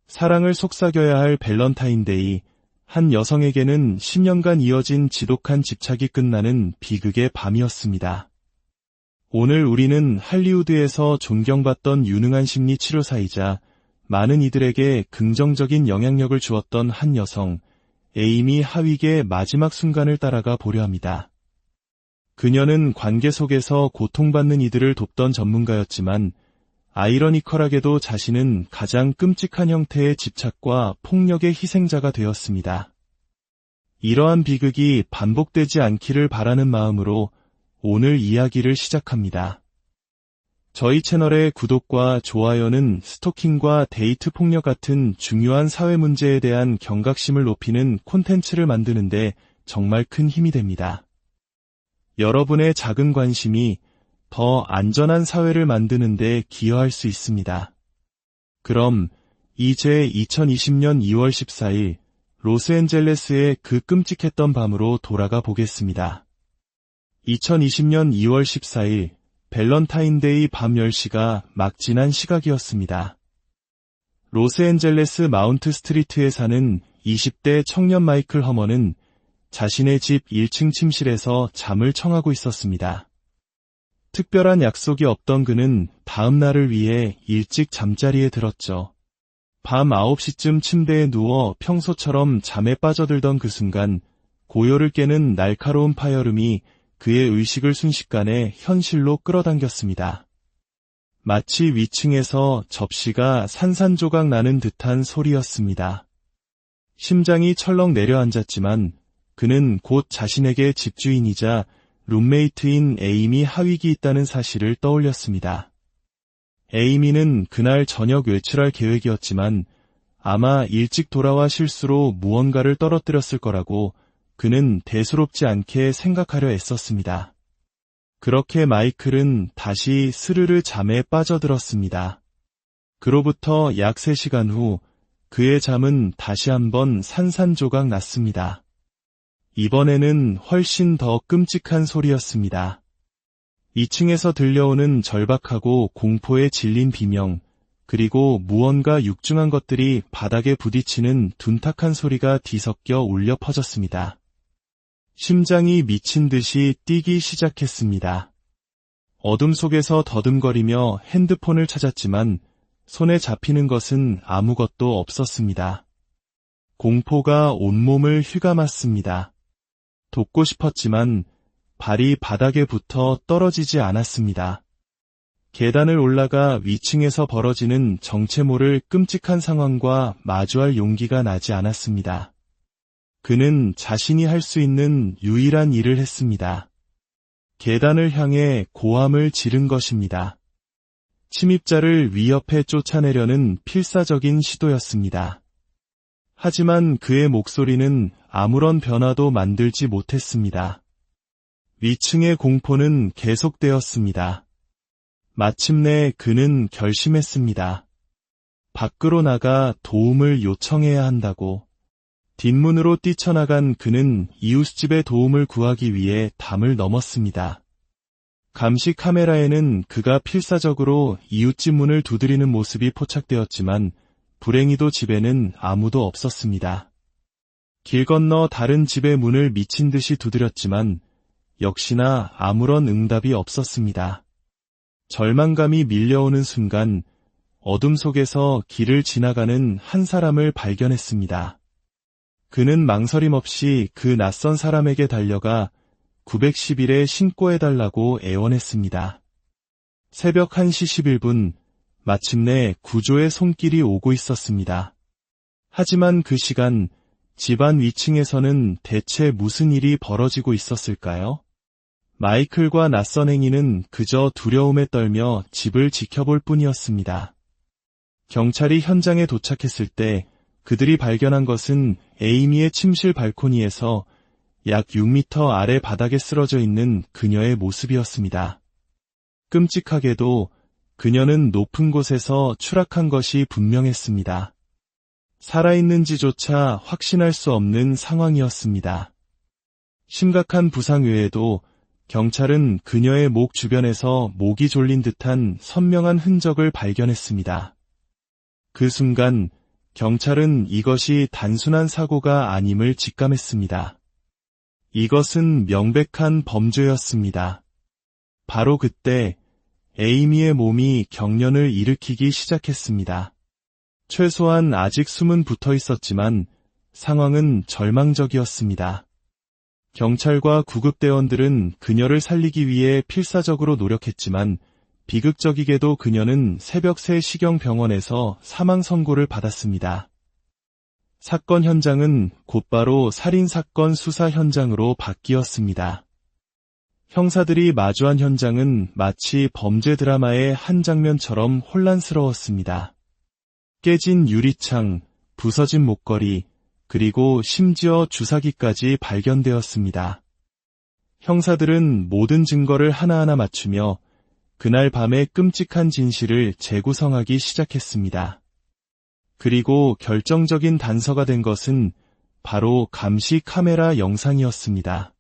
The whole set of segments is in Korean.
사랑을 속삭여야 할 밸런타인데이, 한 여성에게는 10년간 이어진 지독한 집착이 끝나는 비극의 밤이었습니다. 오늘 우리는 할리우드에서 존경받던 유능한 심리 치료사이자 많은 이들에게 긍정적인 영향력을 주었던 한 여성, 에이미 하윅의 마지막 순간을 따라가 보려 합니다. 그녀는 관계 속에서 고통받는 이들을 돕던 전문가였지만 아이러니컬하게도 자신은 가장 끔찍한 형태의 집착과 폭력의 희생자가 되었습니다. 이러한 비극이 반복되지 않기를 바라는 마음으로 오늘 이야기를 시작합니다. 저희 채널의 구독과 좋아요는 스토킹과 데이트 폭력 같은 중요한 사회 문제에 대한 경각심을 높이는 콘텐츠를 만드는데 정말 큰 힘이 됩니다. 여러분의 작은 관심이 더 안전한 사회를 만드는 데 기여할 수 있습니다. 그럼 이제 2020년 2월 14일 로스앤젤레스의 그 끔찍했던 밤으로 돌아가 보겠습니다. 2020년 2월 14일 밸런타인데이 밤 10시가 막 지난 시각이었습니다. 로스앤젤레스 마운트 스트리트에 사는 20대 청년 마이클 허먼은 자신의 집 1층 침실에서 잠을 청하고 있었습니다. 특별한 약속이 없던 그는 다음 날을 위해 일찍 잠자리에 들었죠. 밤 9시쯤 침대에 누워 평소처럼 잠에 빠져들던 그 순간 고요를 깨는 날카로운 파열음이 그의 의식을 순식간에 현실로 끌어당겼습니다. 마치 위층에서 접시가 산산조각 나는 듯한 소리였습니다. 심장이 철렁 내려앉았지만 그는 곧 자신에게 집주인이자 룸메이트인 에이미 하윅이 있다는 사실을 떠올렸습니다. 에이미는 그날 저녁 외출할 계획이었지만 아마 일찍 돌아와 실수로 무언가를 떨어뜨렸을 거라고 그는 대수롭지 않게 생각하려 애썼습니다. 그렇게 마이클은 다시 스르르 잠에 빠져들었습니다. 그로부터 약 3시간 후 그의 잠은 다시 한번 산산조각 났습니다. 이번에는 훨씬 더 끔찍한 소리였습니다. 2층에서 들려오는 절박하고 공포에 질린 비명, 그리고 무언가 육중한 것들이 바닥에 부딪히는 둔탁한 소리가 뒤섞여 울려 퍼졌습니다. 심장이 미친 듯이 뛰기 시작했습니다. 어둠 속에서 더듬거리며 핸드폰을 찾았지만 손에 잡히는 것은 아무것도 없었습니다. 공포가 온몸을 휘감았습니다. 돕고 싶었지만 발이 바닥에 붙어 떨어지지 않았습니다. 계단을 올라가 위층에서 벌어지는 정체 모를 끔찍한 상황과 마주할 용기가 나지 않았습니다. 그는 자신이 할 수 있는 유일한 일을 했습니다. 계단을 향해 고함을 지른 것입니다. 침입자를 위협해 쫓아내려는 필사적인 시도였습니다. 하지만 그의 목소리는 아무런 변화도 만들지 못했습니다. 위층의 공포는 계속되었습니다. 마침내 그는 결심했습니다. 밖으로 나가 도움을 요청해야 한다고. 뒷문으로 뛰쳐나간 그는 이웃집의 도움을 구하기 위해 담을 넘었습니다. 감시 카메라에는 그가 필사적으로 이웃집 문을 두드리는 모습이 포착되었지만 불행히도 집에는 아무도 없었습니다. 길 건너 다른 집의 문을 미친 듯이 두드렸지만 역시나 아무런 응답이 없었습니다. 절망감이 밀려오는 순간 어둠 속에서 길을 지나가는 한 사람을 발견했습니다. 그는 망설임 없이 그 낯선 사람에게 달려가 911에 신고해달라고 애원했습니다. 새벽 1시 11분, 마침내 구조의 손길이 오고 있었습니다. 하지만 그 시간, 집안 위층에서는 대체 무슨 일이 벌어지고 있었을까요? 마이클과 낯선 행인은 그저 두려움에 떨며 집을 지켜볼 뿐이었습니다. 경찰이 현장에 도착했을 때 그들이 발견한 것은 에이미의 침실 발코니에서 약 6m 아래 바닥에 쓰러져 있는 그녀의 모습이었습니다. 끔찍하게도 그녀는 높은 곳에서 추락한 것이 분명했습니다. 살아있는지조차 확신할 수 없는 상황이었습니다. 심각한 부상 외에도 경찰은 그녀의 목 주변에서 목이 졸린 듯한 선명한 흔적을 발견했습니다. 그 순간 경찰은 이것이 단순한 사고가 아님을 직감했습니다. 이것은 명백한 범죄였습니다. 바로 그때 에이미의 몸이 경련을 일으키기 시작했습니다. 최소한 아직 숨은 붙어 있었지만 상황은 절망적이었습니다. 경찰과 구급대원들은 그녀를 살리기 위해 필사적으로 노력했지만 비극적이게도 그녀는 새벽 3시경 병원에서 사망 선고를 받았습니다. 사건 현장은 곧바로 살인사건 수사 현장으로 바뀌었습니다. 형사들이 마주한 현장은 마치 범죄 드라마의 한 장면처럼 혼란스러웠습니다. 깨진 유리창, 부서진 목걸이, 그리고 심지어 주사기까지 발견되었습니다. 형사들은 모든 증거를 하나하나 맞추며 그날 밤의 끔찍한 진실을 재구성하기 시작했습니다. 그리고 결정적인 단서가 된 것은 바로 감시 카메라 영상이었습니다.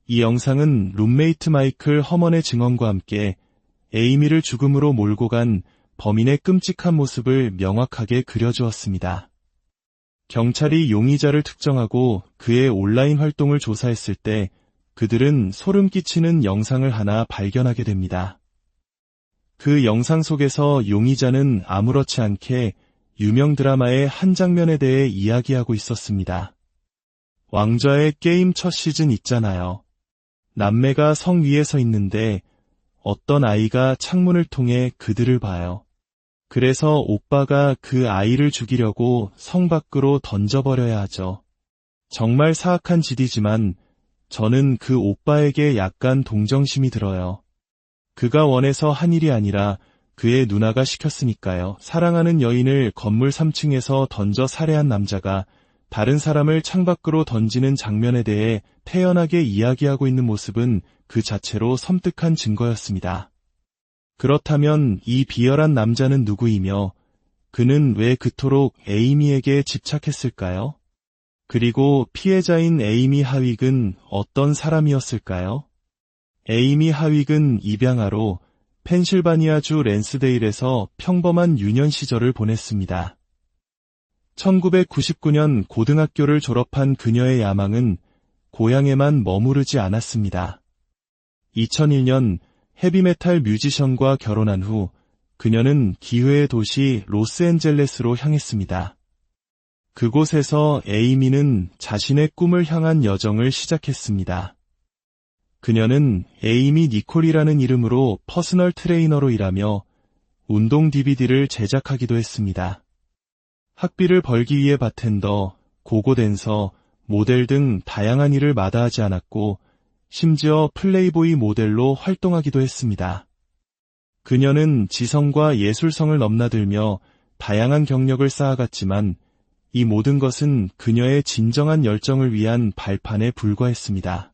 이 영상은 룸메이트 마이클 허먼의 증언과 함께 에이미를 죽음으로 몰고 간 범인의 끔찍한 모습을 명확하게 그려주었습니다. 경찰이 용의자를 특정하고 그의 온라인 활동을 조사했을 때 그들은 소름 끼치는 영상을 하나 발견하게 됩니다. 그 영상 속에서 용의자는 아무렇지 않게 유명 드라마의 한 장면에 대해 이야기하고 있었습니다. 왕좌의 게임 첫 시즌 있잖아요. 남매가 성 위에 서 있는데 어떤 아이가 창문을 통해 그들을 봐요. 그래서 오빠가 그 아이를 죽이려고 성 밖으로 던져버려야 하죠. 정말 사악한 짓이지만 저는 그 오빠에게 약간 동정심이 들어요. 그가 원해서 한 일이 아니라 그의 누나가 시켰으니까요. 사랑하는 여인을 건물 3층에서 던져 살해한 남자가 다른 사람을 창밖으로 던지는 장면에 대해 태연하게 이야기하고 있는 모습은 그 자체로 섬뜩한 증거였습니다. 그렇다면 이 비열한 남자는 누구이며 그는 왜 그토록 에이미에게 집착했을까요? 그리고 피해자인 에이미 하윅은 어떤 사람이었을까요? 에이미 하윅은 입양아로 펜실바니아주 랜스데일에서 평범한 유년 시절을 보냈습니다. 1999년 고등학교를 졸업한 그녀의 야망은 고향에만 머무르지 않았습니다. 2001년 헤비메탈 뮤지션과 결혼한 후 그녀는 기회의 도시 로스앤젤레스로 향했습니다. 그곳에서 에이미는 자신의 꿈을 향한 여정을 시작했습니다. 그녀는 에이미 니콜이라는 이름으로 퍼스널 트레이너로 일하며 운동 DVD를 제작하기도 했습니다. 학비를 벌기 위해 바텐더, 고고댄서, 모델 등 다양한 일을 마다하지 않았고 심지어 플레이보이 모델로 활동하기도 했습니다. 그녀는 지성과 예술성을 넘나들며 다양한 경력을 쌓아갔지만 이 모든 것은 그녀의 진정한 열정을 위한 발판에 불과했습니다.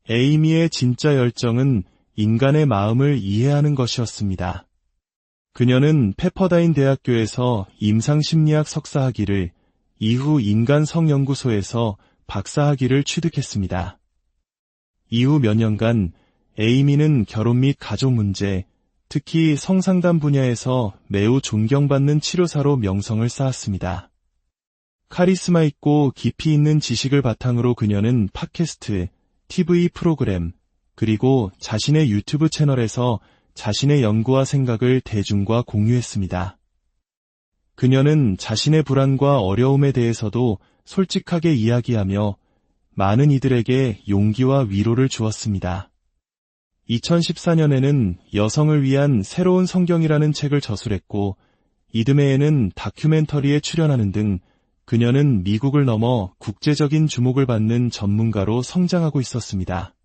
에이미의 진짜 열정은 인간의 마음을 이해하는 것이었습니다. 그녀는 페퍼다인 대학교에서 임상심리학 석사학위를, 이후 인간성연구소에서 박사학위를 취득했습니다. 이후 몇 년간 에이미는 결혼 및 가족 문제, 특히 성상담 분야에서 매우 존경받는 치료사로 명성을 쌓았습니다. 카리스마 있고 깊이 있는 지식을 바탕으로 그녀는 팟캐스트, TV 프로그램, 그리고 자신의 유튜브 채널에서 자신의 연구와 생각을 대중과 공유했습니다. 그녀는 자신의 불안과 어려움에 대해서도 솔직하게 이야기하며 많은 이들에게 용기와 위로를 주었습니다. 2014년에는 여성을 위한 새로운 성경이라는 책을 저술했고 이듬해에는 다큐멘터리에 출연하는 등 그녀는 미국을 넘어 국제적인 주목을 받는 전문가로 성장하고 있었습니다.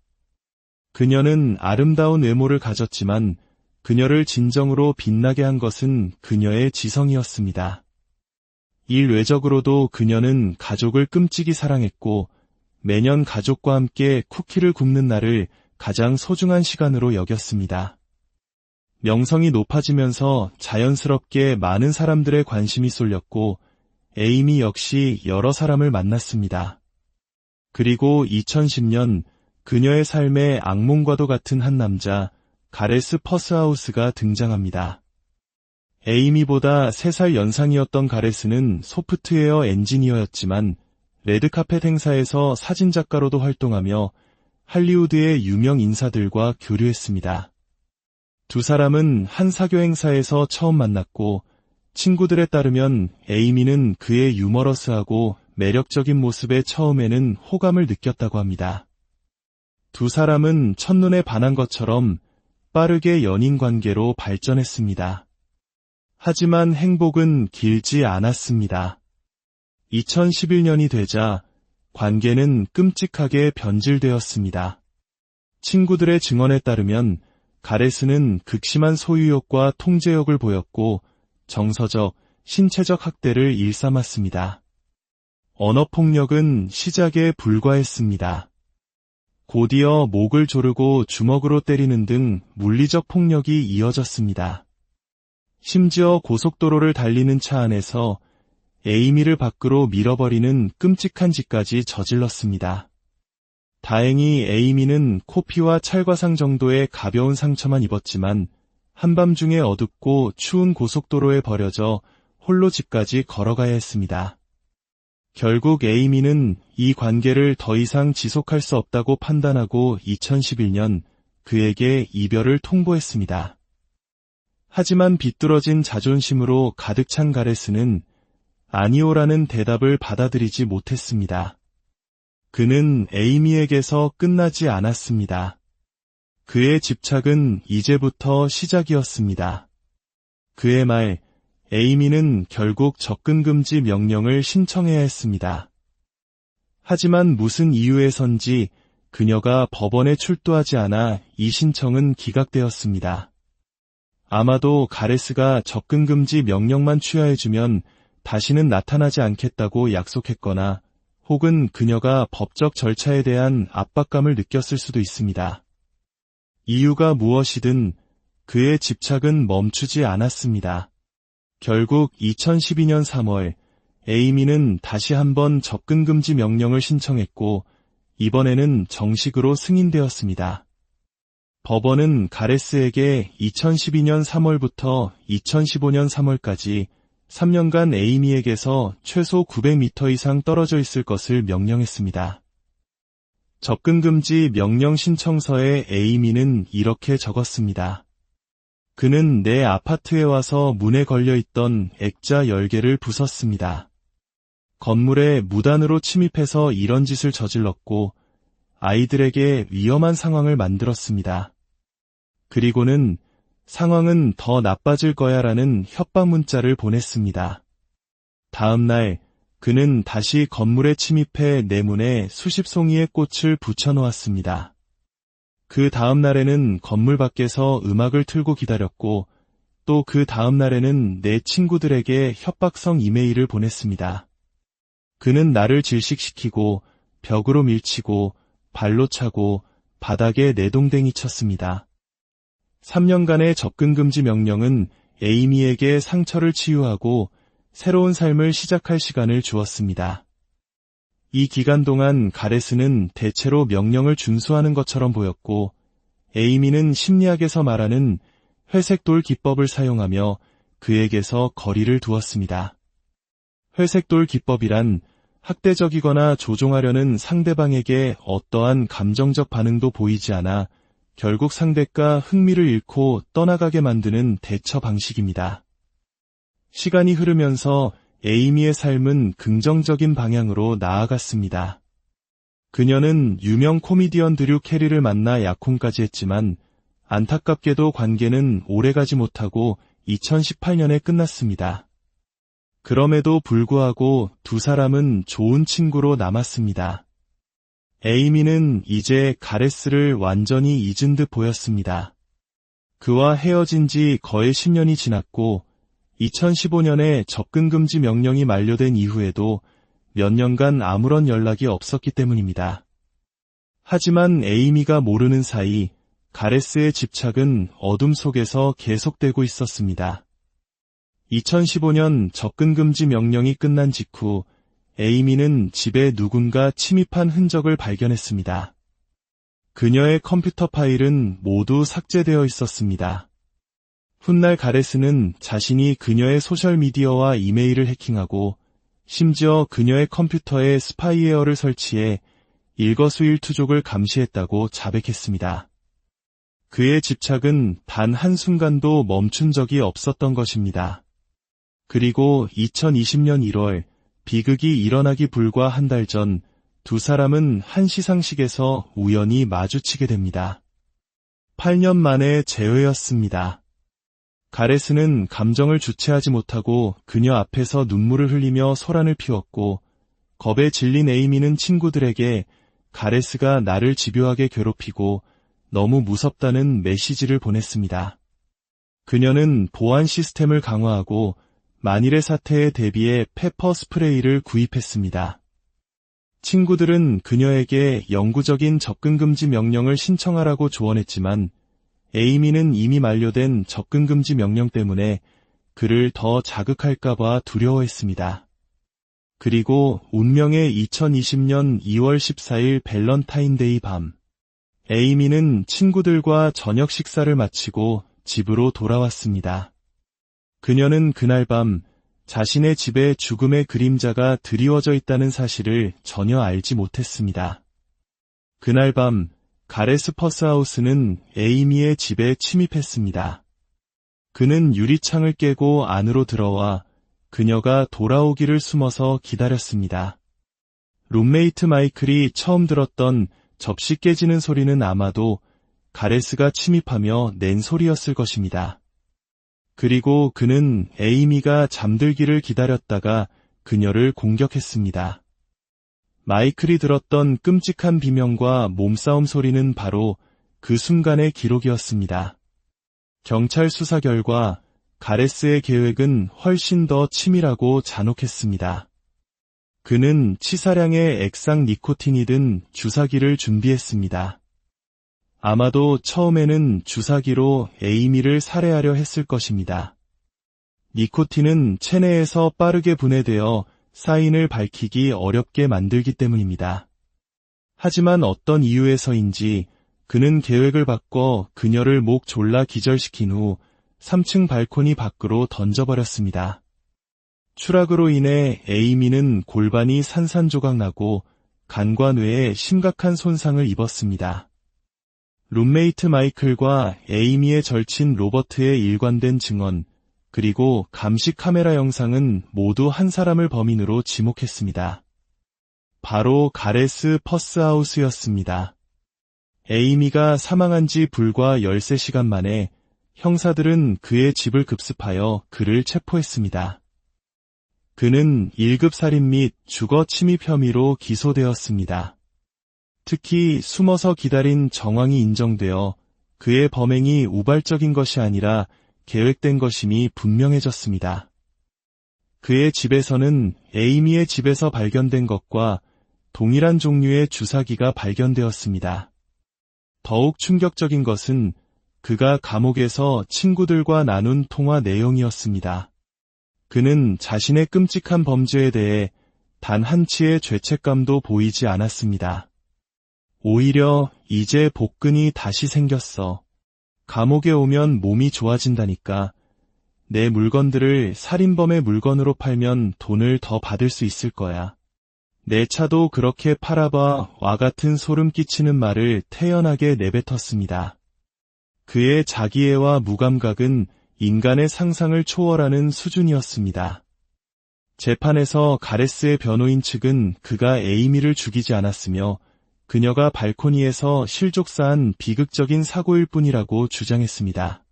그녀는 아름다운 외모를 가졌지만 그녀를 진정으로 빛나게 한 것은 그녀의 지성이었습니다. 일 외적으로도 그녀는 가족을 끔찍이 사랑했고 매년 가족과 함께 쿠키를 굽는 날을 가장 소중한 시간으로 여겼습니다. 명성이 높아지면서 자연스럽게 많은 사람들의 관심이 쏠렸고 에이미 역시 여러 사람을 만났습니다. 그리고 2010년 그녀의 삶에 악몽과도 같은 한 남자, 가레스 퍼스하우스가 등장합니다. 에이미보다 3살 연상이었던 가레스는 소프트웨어 엔지니어였지만 레드카펫 행사에서 사진작가로도 활동하며 할리우드의 유명 인사들과 교류했습니다. 두 사람은 한 사교 행사에서 처음 만났고 친구들에 따르면 에이미는 그의 유머러스하고 매력적인 모습에 처음에는 호감을 느꼈다고 합니다. 두 사람은 첫눈에 반한 것처럼 빠르게 연인 관계로 발전했습니다. 하지만 행복은 길지 않았습니다. 2011년이 되자 관계는 끔찍하게 변질되었습니다. 친구들의 증언에 따르면 가레스는 극심한 소유욕과 통제욕을 보였고 정서적, 신체적 학대를 일삼았습니다. 언어폭력은 시작에 불과했습니다. 곧이어 목을 조르고 주먹으로 때리는 등 물리적 폭력이 이어졌습니다. 심지어 고속도로를 달리는 차 안에서 에이미를 밖으로 밀어버리는 끔찍한 짓까지 저질렀습니다. 다행히 에이미는 코피와 찰과상 정도의 가벼운 상처만 입었지만 한밤중에 어둡고 추운 고속도로에 버려져 홀로 집까지 걸어가야 했습니다. 결국 에이미는 이 관계를 더 이상 지속할 수 없다고 판단하고 2011년 그에게 이별을 통보했습니다. 하지만 비뚤어진 자존심으로 가득 찬 가레스는 아니오라는 대답을 받아들이지 못했습니다. 그는 에이미에게서 끝나지 않았습니다. 그의 집착은 이제부터 시작이었습니다. 그의 말, 에이미는 결국 접근금지 명령을 신청해야 했습니다. 하지만 무슨 이유에선지 그녀가 법원에 출두하지 않아 이 신청은 기각되었습니다. 아마도 가레스가 접근금지 명령만 취하해주면 다시는 나타나지 않겠다고 약속했거나 혹은 그녀가 법적 절차에 대한 압박감을 느꼈을 수도 있습니다. 이유가 무엇이든 그의 집착은 멈추지 않았습니다. 결국 2012년 3월 에이미는 다시 한번 접근금지 명령을 신청했고 이번에는 정식으로 승인되었습니다. 법원은 가레스에게 2012년 3월부터 2015년 3월까지 3년간 에이미에게서 최소 900m 이상 떨어져 있을 것을 명령했습니다. 접근금지 명령 신청서에 에이미는 이렇게 적었습니다. 그는 내 아파트에 와서 문에 걸려있던 액자 10개를 부쉈습니다. 건물에 무단으로 침입해서 이런 짓을 저질렀고 아이들에게 위험한 상황을 만들었습니다. 그리고는 상황은 더 나빠질 거야 라는 협박 문자를 보냈습니다. 다음 날 그는 다시 건물에 침입해 내 문에 수십 송이의 꽃을 붙여놓았습니다. 그 다음 날에는 건물 밖에서 음악을 틀고 기다렸고 또 그 다음 날에는 내 친구들에게 협박성 이메일을 보냈습니다. 그는 나를 질식시키고 벽으로 밀치고 발로 차고 바닥에 내동댕이 쳤습니다. 3년간의 접근금지 명령은 에이미에게 상처를 치유하고 새로운 삶을 시작할 시간을 주었습니다. 이 기간 동안 가레스는 대체로 명령을 준수하는 것처럼 보였고 에이미는 심리학에서 말하는 회색돌 기법을 사용하며 그에게서 거리를 두었습니다. 회색돌 기법이란 학대적이거나 조종하려는 상대방에게 어떠한 감정적 반응도 보이지 않아 결국 상대가 흥미를 잃고 떠나가게 만드는 대처 방식입니다. 시간이 흐르면서 에이미의 삶은 긍정적인 방향으로 나아갔습니다. 그녀는 유명 코미디언 드류 캐리를 만나 약혼까지 했지만 안타깝게도 관계는 오래가지 못하고 2018년에 끝났습니다. 그럼에도 불구하고 두 사람은 좋은 친구로 남았습니다. 에이미는 이제 가레스를 완전히 잊은 듯 보였습니다. 그와 헤어진 지 거의 10년이 지났고 2015년에 접근금지 명령이 만료된 이후에도 몇 년간 아무런 연락이 없었기 때문입니다. 하지만 에이미가 모르는 사이 가레스의 집착은 어둠 속에서 계속되고 있었습니다. 2015년 접근금지 명령이 끝난 직후 에이미는 집에 누군가 침입한 흔적을 발견했습니다. 그녀의 컴퓨터 파일은 모두 삭제되어 있었습니다. 훗날 가레스는 자신이 그녀의 소셜미디어와 이메일을 해킹하고 심지어 그녀의 컴퓨터에 스파이웨어를 설치해 일거수일투족을 감시했다고 자백했습니다. 그의 집착은 단 한순간도 멈춘 적이 없었던 것입니다. 그리고 2020년 1월 비극이 일어나기 불과 한 달 전 두 사람은 한 시상식에서 우연히 마주치게 됩니다. 8년 만의 재회였습니다. 가레스는 감정을 주체하지 못하고 그녀 앞에서 눈물을 흘리며 소란을 피웠고 겁에 질린 에이미는 친구들에게 가레스가 나를 집요하게 괴롭히고 너무 무섭다는 메시지를 보냈습니다. 그녀는 보안 시스템을 강화하고 만일의 사태에 대비해 페퍼 스프레이를 구입했습니다. 친구들은 그녀에게 영구적인 접근금지 명령을 신청하라고 조언했지만 에이미는 이미 만료된 접근금지 명령 때문에 그를 더 자극할까봐 두려워했습니다. 그리고 운명의 2020년 2월 14일 밸런타인데이 밤, 에이미는 친구들과 저녁 식사를 마치고 집으로 돌아왔습니다. 그녀는 그날 밤 자신의 집에 죽음의 그림자가 드리워져 있다는 사실을 전혀 알지 못했습니다. 그날 밤 가레스 퍼스하우스는 에이미의 집에 침입했습니다. 그는 유리창을 깨고 안으로 들어와 그녀가 돌아오기를 숨어서 기다렸습니다. 룸메이트 마이클이 처음 들었던 접시 깨지는 소리는 아마도 가레스가 침입하며 낸 소리였을 것입니다. 그리고 그는 에이미가 잠들기를 기다렸다가 그녀를 공격했습니다. 마이클이 들었던 끔찍한 비명과 몸싸움 소리는 바로 그 순간의 기록이었습니다. 경찰 수사 결과 가레스의 계획은 훨씬 더 치밀하고 잔혹했습니다. 그는 치사량의 액상 니코틴이 든 주사기를 준비했습니다. 아마도 처음에는 주사기로 에이미를 살해하려 했을 것입니다. 니코틴은 체내에서 빠르게 분해되어 사인을 밝히기 어렵게 만들기 때문입니다. 하지만 어떤 이유에서인지 그는 계획을 바꿔 그녀를 목 졸라 기절시킨 후 3층 발코니 밖으로 던져버렸습니다. 추락으로 인해 에이미는 골반이 산산조각 나고 간과 뇌에 심각한 손상을 입었습니다. 룸메이트 마이클과 에이미의 절친 로버트의 일관된 증언, 그리고 감시 카메라 영상은 모두 한 사람을 범인으로 지목했습니다. 바로 가레스 퍼스하우스였습니다. 에이미가 사망한 지 불과 13시간 만에 형사들은 그의 집을 급습하여 그를 체포했습니다. 그는 1급 살인 및 주거 침입 혐의로 기소되었습니다. 특히 숨어서 기다린 정황이 인정되어 그의 범행이 우발적인 것이 아니라 계획된 것임이 분명해졌습니다. 그의 집에서는 에이미의 집에서 발견된 것과 동일한 종류의 주사기가 발견되었습니다. 더욱 충격적인 것은 그가 감옥에서 친구들과 나눈 통화 내용이었습니다. 그는 자신의 끔찍한 범죄에 대해 단 한치의 죄책감도 보이지 않았습니다. 오히려 이제 복근이 다시 생겼어. 감옥에 오면 몸이 좋아진다니까. 내 물건들을 살인범의 물건으로 팔면 돈을 더 받을 수 있을 거야. 내 차도 그렇게 팔아봐 와 같은 소름 끼치는 말을 태연하게 내뱉었습니다. 그의 자기애와 무감각은 인간의 상상을 초월하는 수준이었습니다. 재판에서 가레스의 변호인 측은 그가 에이미를 죽이지 않았으며 그녀가 발코니에서 실족사한 비극적인 사고일 뿐이라고 주장했습니다.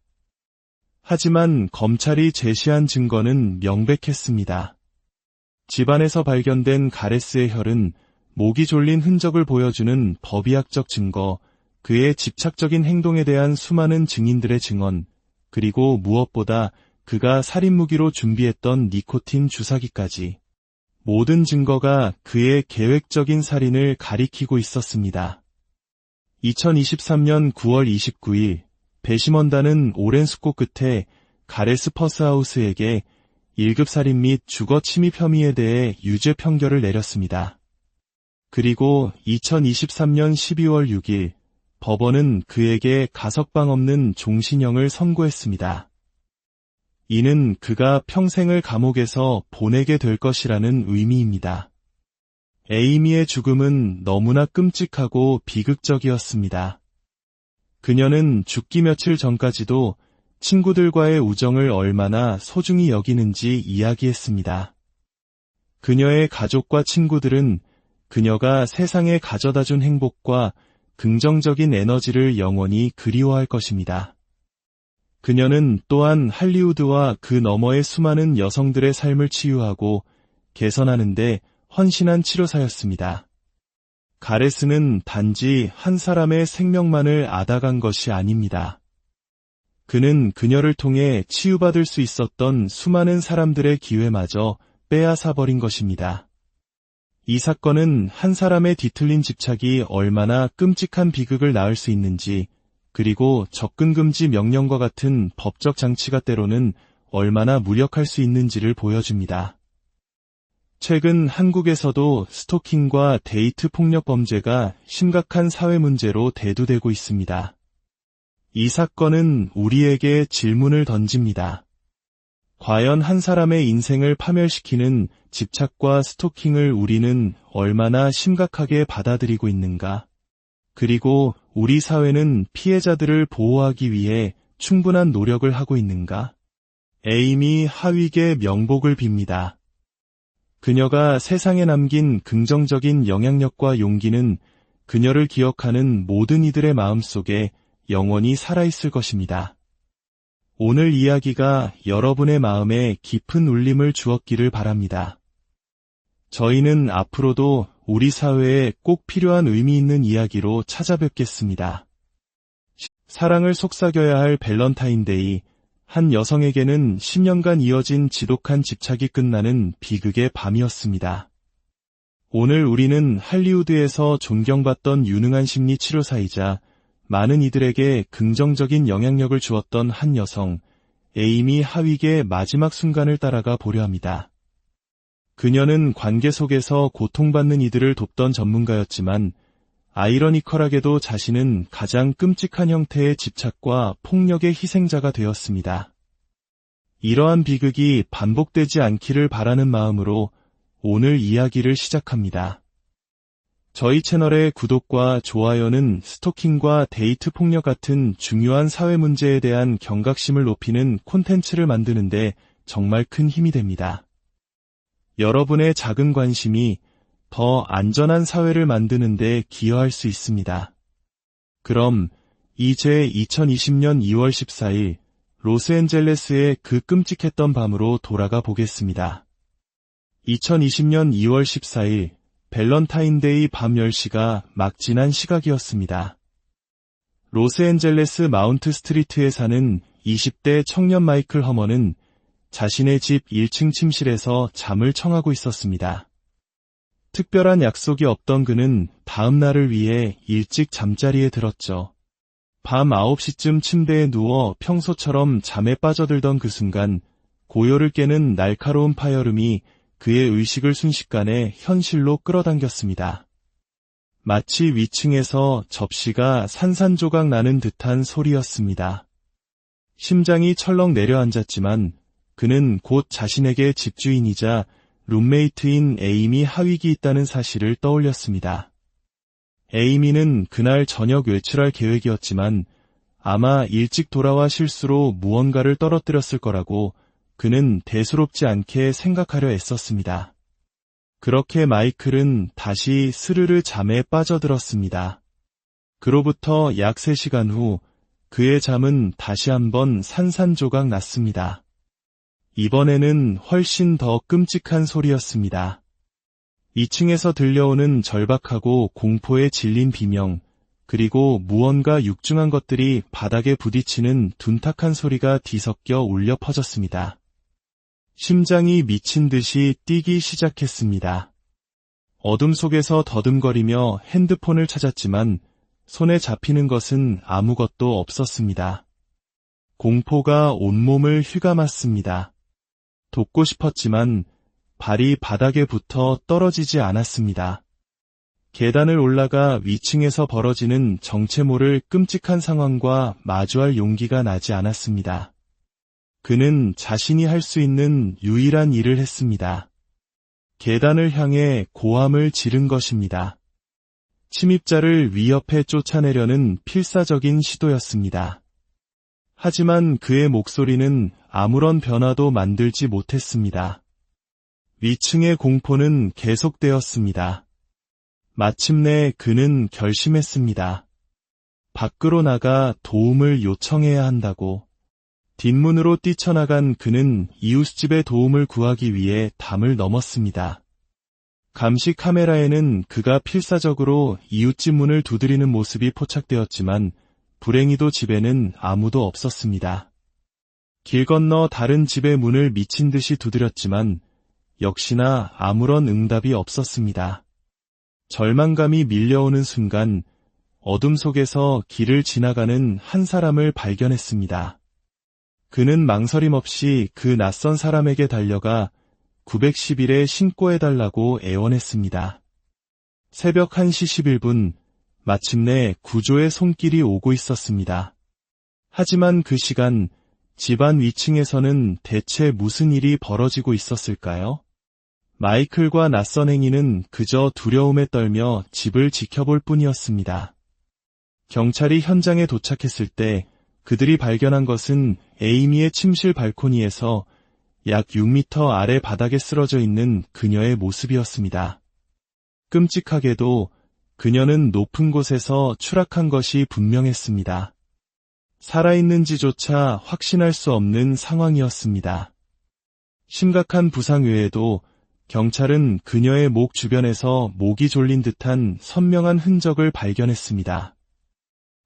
하지만 검찰이 제시한 증거는 명백했습니다. 집안에서 발견된 가레스의 혈은 목이 졸린 흔적을 보여주는 법의학적 증거, 그의 집착적인 행동에 대한 수많은 증인들의 증언, 그리고 무엇보다 그가 살인무기로 준비했던 니코틴 주사기까지. 모든 증거가 그의 계획적인 살인을 가리키고 있었습니다. 2023년 9월 29일, 배심원단은 오랜 숙고 끝에 가레스 퍼스하우스에게 1급 살인 및 주거 침입 혐의에 대해 유죄 판결을 내렸습니다. 그리고 2023년 12월 6일, 법원은 그에게 가석방 없는 종신형을 선고했습니다. 이는 그가 평생을 감옥에서 보내게 될 것이라는 의미입니다. 에이미의 죽음은 너무나 끔찍하고 비극적이었습니다. 그녀는 죽기 며칠 전까지도 친구들과의 우정을 얼마나 소중히 여기는지 이야기했습니다. 그녀의 가족과 친구들은 그녀가 세상에 가져다준 행복과 긍정적인 에너지를 영원히 그리워할 것입니다. 그녀는 또한 할리우드와 그 너머의 수많은 여성들의 삶을 치유하고 개선하는 데 헌신한 치료사였습니다. 가레스는 단지 한 사람의 생명만을 앗아간 것이 아닙니다. 그는 그녀를 통해 치유받을 수 있었던 수많은 사람들의 기회마저 빼앗아버린 것입니다. 이 사건은 한 사람의 뒤틀린 집착이 얼마나 끔찍한 비극을 낳을 수 있는지, 그리고 접근금지 명령과 같은 법적 장치가 때로는 얼마나 무력할 수 있는지를 보여줍니다. 최근 한국에서도 스토킹과 데이트 폭력 범죄가 심각한 사회 문제로 대두되고 있습니다. 이 사건은 우리에게 질문을 던집니다. 과연 한 사람의 인생을 파멸시키는 집착과 스토킹을 우리는 얼마나 심각하게 받아들이고 있는가? 그리고 우리 사회는 피해자들을 보호하기 위해 충분한 노력을 하고 있는가? 에이미 하윅의 명복을 빕니다. 그녀가 세상에 남긴 긍정적인 영향력과 용기는 그녀를 기억하는 모든 이들의 마음속에 영원히 살아있을 것입니다. 오늘 이야기가 여러분의 마음에 깊은 울림을 주었기를 바랍니다. 저희는 앞으로도 우리 사회에 꼭 필요한 의미 있는 이야기로 찾아뵙겠습니다. 사랑을 속삭여야 할 밸런타인데이. 한 여성에게는 10년간 이어진 지독한 집착이 끝나는 비극의 밤이었습니다. 오늘 우리는 할리우드에서 존경받던 유능한 심리 치료사이자 많은 이들에게 긍정적인 영향력을 주었던 한 여성, 에이미 하윅의 마지막 순간을 따라가 보려 합니다. 그녀는 관계 속에서 고통받는 이들을 돕던 전문가였지만 아이러니컬하게도 자신은 가장 끔찍한 형태의 집착과 폭력의 희생자가 되었습니다. 이러한 비극이 반복되지 않기를 바라는 마음으로 오늘 이야기를 시작합니다. 저희 채널의 구독과 좋아요는 스토킹과 데이트 폭력 같은 중요한 사회 문제에 대한 경각심을 높이는 콘텐츠를 만드는데 정말 큰 힘이 됩니다. 여러분의 작은 관심이 더 안전한 사회를 만드는 데 기여할 수 있습니다. 그럼 이제 2020년 2월 14일 로스앤젤레스의 그 끔찍했던 밤으로 돌아가 보겠습니다. 2020년 2월 14일 밸런타인데이 밤 10시가 막 지난 시각이었습니다. 로스앤젤레스 마운트 스트리트에 사는 20대 청년 마이클 허먼은 자신의 집 1층 침실에서 잠을 청하고 있었습니다. 특별한 약속이 없던 그는 다음 날을 위해 일찍 잠자리에 들었죠. 밤 9시쯤 침대에 누워 평소처럼 잠에 빠져들던 그 순간 고요를 깨는 날카로운 파열음이 그의 의식을 순식간에 현실로 끌어당겼습니다. 마치 위층에서 접시가 산산조각 나는 듯한 소리였습니다. 심장이 철렁 내려앉았지만 그는 곧 자신에게 집주인이자 룸메이트인 에이미 하윅이 있다는 사실을 떠올렸습니다. 에이미는 그날 저녁 외출할 계획이었지만 아마 일찍 돌아와 실수로 무언가를 떨어뜨렸을 거라고 그는 대수롭지 않게 생각하려 애썼습니다. 그렇게 마이클은 다시 스르르 잠에 빠져들었습니다. 그로부터 약 3시간 후 그의 잠은 다시 한번 산산조각 났습니다. 이번에는 훨씬 더 끔찍한 소리였습니다. 2층에서 들려오는 절박하고 공포에 질린 비명, 그리고 무언가 육중한 것들이 바닥에 부딪히는 둔탁한 소리가 뒤섞여 울려 퍼졌습니다. 심장이 미친 듯이 뛰기 시작했습니다. 어둠 속에서 더듬거리며 핸드폰을 찾았지만 손에 잡히는 것은 아무것도 없었습니다. 공포가 온몸을 휘감았습니다. 돕고 싶었지만 발이 바닥에 붙어 떨어지지 않았습니다. 계단을 올라가 위층에서 벌어지는 정체 모를 끔찍한 상황과 마주할 용기가 나지 않았습니다. 그는 자신이 할 수 있는 유일한 일을 했습니다. 계단을 향해 고함을 지른 것입니다. 침입자를 위협해 쫓아내려는 필사적인 시도였습니다. 하지만 그의 목소리는 아무런 변화도 만들지 못했습니다. 위층의 공포는 계속되었습니다. 마침내 그는 결심했습니다. 밖으로 나가 도움을 요청해야 한다고. 뒷문으로 뛰쳐나간 그는 이웃집의 도움을 구하기 위해 담을 넘었습니다. 감시 카메라에는 그가 필사적으로 이웃집 문을 두드리는 모습이 포착되었지만 불행히도 집에는 아무도 없었습니다. 길 건너 다른 집의 문을 미친 듯이 두드렸지만 역시나 아무런 응답이 없었습니다. 절망감이 밀려오는 순간 어둠 속에서 길을 지나가는 한 사람을 발견했습니다. 그는 망설임 없이 그 낯선 사람에게 달려가 911에 신고해달라고 애원했습니다. 새벽 1시 11분, 마침내 구조의 손길이 오고 있었습니다. 하지만 그 시간, 집안 위층에서는 대체 무슨 일이 벌어지고 있었을까요? 마이클과 낯선 행인은 그저 두려움에 떨며 집을 지켜볼 뿐이었습니다. 경찰이 현장에 도착했을 때 그들이 발견한 것은 에이미의 침실 발코니에서 약 6m 아래 바닥에 쓰러져 있는 그녀의 모습이었습니다. 끔찍하게도 그녀는 높은 곳에서 추락한 것이 분명했습니다. 살아있는지조차 확신할 수 없는 상황이었습니다. 심각한 부상 외에도 경찰은 그녀의 목 주변에서 목이 졸린 듯한 선명한 흔적을 발견했습니다.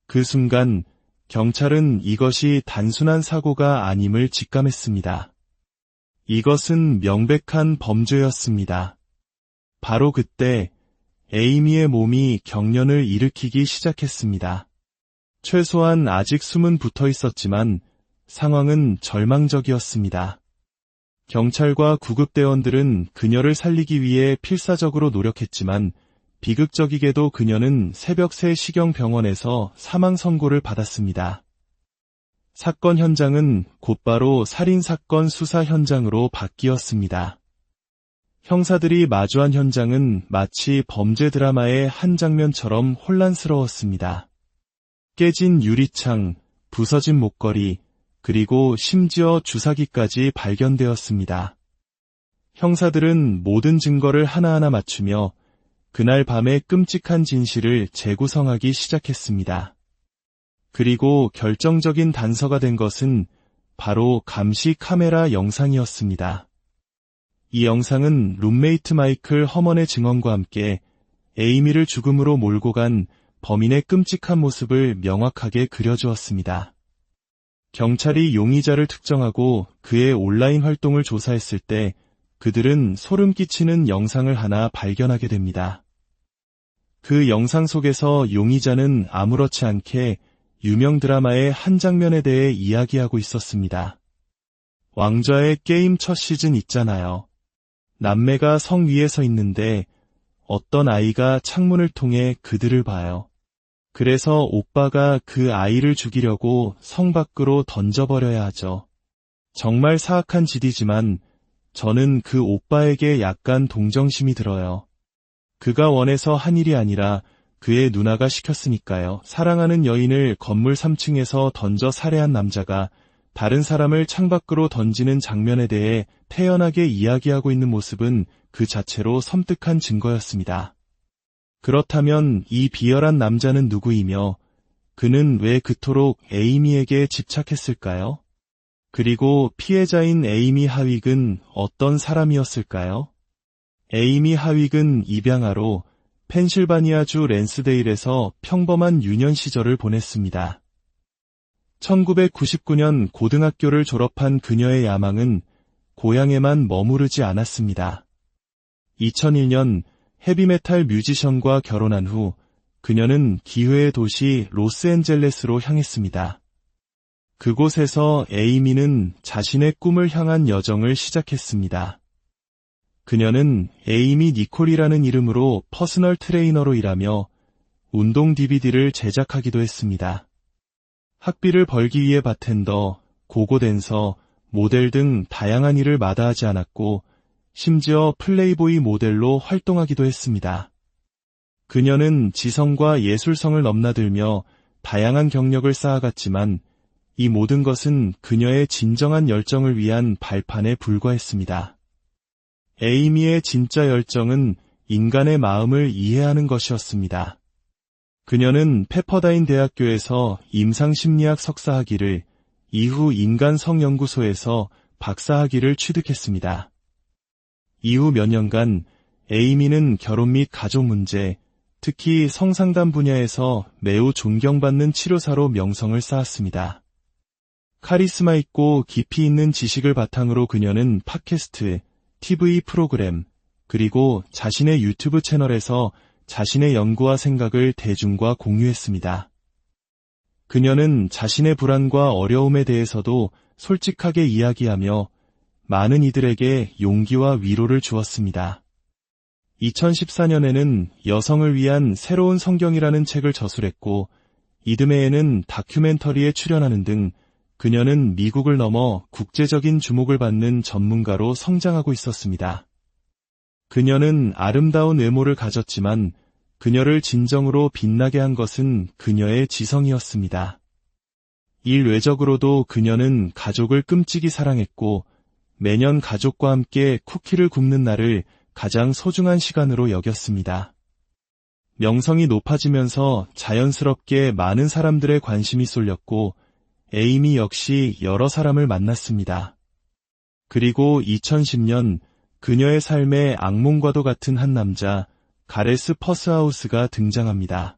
그 순간 경찰은 이것이 단순한 사고가 아님을 직감했습니다. 이것은 명백한 범죄였습니다. 바로 그때 에이미의 몸이 경련을 일으키기 시작했습니다. 최소한 아직 숨은 붙어 있었지만 상황은 절망적이었습니다. 경찰과 구급대원들은 그녀를 살리기 위해 필사적으로 노력했지만 비극적이게도 그녀는 새벽 3시경 병원에서 사망 선고를 받았습니다. 사건 현장은 곧바로 살인사건 수사 현장으로 바뀌었습니다. 형사들이 마주한 현장은 마치 범죄 드라마의 한 장면처럼 혼란스러웠습니다. 깨진 유리창, 부서진 목걸이, 그리고 심지어 주사기까지 발견되었습니다. 형사들은 모든 증거를 하나하나 맞추며 그날 밤의 끔찍한 진실을 재구성하기 시작했습니다. 그리고 결정적인 단서가 된 것은 바로 감시 카메라 영상이었습니다. 이 영상은 룸메이트 마이클 허먼의 증언과 함께 에이미를 죽음으로 몰고 간 범인의 끔찍한 모습을 명확하게 그려주었습니다. 경찰이 용의자를 특정하고 그의 온라인 활동을 조사했을 때 그들은 소름 끼치는 영상을 하나 발견하게 됩니다. 그 영상 속에서 용의자는 아무렇지 않게 유명 드라마의 한 장면에 대해 이야기하고 있었습니다. 왕좌의 게임 첫 시즌 있잖아요. 남매가 성 위에 서 있는데 어떤 아이가 창문을 통해 그들을 봐요. 그래서 오빠가 그 아이를 죽이려고 성 밖으로 던져버려야 하죠. 정말 사악한 짓이지만 저는 그 오빠에게 약간 동정심이 들어요. 그가 원해서 한 일이 아니라 그의 누나가 시켰으니까요. 사랑하는 여인을 건물 3층에서 던져 살해한 남자가 다른 사람을 창밖으로 던지는 장면에 대해 태연하게 이야기하고 있는 모습은 그 자체로 섬뜩한 증거였습니다. 그렇다면 이 비열한 남자는 누구이며 그는 왜 그토록 에이미에게 집착했을까요? 그리고 피해자인 에이미 하윅은 어떤 사람이었을까요? 에이미 하윅은 입양아로 펜실바니아주 랜스데일에서 평범한 유년 시절을 보냈습니다. 1999년 고등학교를 졸업한 그녀의 야망은 고향에만 머무르지 않았습니다. 2001년 헤비메탈 뮤지션과 결혼한 후 그녀는 기회의 도시 로스앤젤레스로 향했습니다. 그곳에서 에이미는 자신의 꿈을 향한 여정을 시작했습니다. 그녀는 에이미 니콜이라는 이름으로 퍼스널 트레이너로 일하며 운동 DVD를 제작하기도 했습니다. 학비를 벌기 위해 바텐더, 고고댄서, 모델 등 다양한 일을 마다하지 않았고 심지어 플레이보이 모델로 활동하기도 했습니다. 그녀는 지성과 예술성을 넘나들며 다양한 경력을 쌓아갔지만 이 모든 것은 그녀의 진정한 열정을 위한 발판에 불과했습니다. 에이미의 진짜 열정은 인간의 마음을 이해하는 것이었습니다. 그녀는 페퍼다인 대학교에서 임상심리학 석사학위를, 이후 인간성연구소에서 박사학위를 취득했습니다. 이후 몇 년간 에이미는 결혼 및 가족 문제, 특히 성상담 분야에서 매우 존경받는 치료사로 명성을 쌓았습니다. 카리스마 있고 깊이 있는 지식을 바탕으로 그녀는 팟캐스트, TV 프로그램, 그리고 자신의 유튜브 채널에서 자신의 연구와 생각을 대중과 공유했습니다. 그녀는 자신의 불안과 어려움에 대해서도 솔직하게 이야기하며 많은 이들에게 용기와 위로를 주었습니다. 2014년에는 여성을 위한 새로운 성경이라는 책을 저술했고 이듬해에는 다큐멘터리에 출연하는 등 그녀는 미국을 넘어 국제적인 주목을 받는 전문가로 성장하고 있었습니다. 그녀는 아름다운 외모를 가졌지만 그녀를 진정으로 빛나게 한 것은 그녀의 지성이었습니다. 일외적으로도 그녀는 가족을 끔찍이 사랑했고 매년 가족과 함께 쿠키를 굽는 날을 가장 소중한 시간으로 여겼습니다. 명성이 높아지면서 자연스럽게 많은 사람들의 관심이 쏠렸고 에이미 역시 여러 사람을 만났습니다. 그리고 2010년 그녀의 삶에 악몽과도 같은 한 남자, 가레스 퍼스하우스가 등장합니다.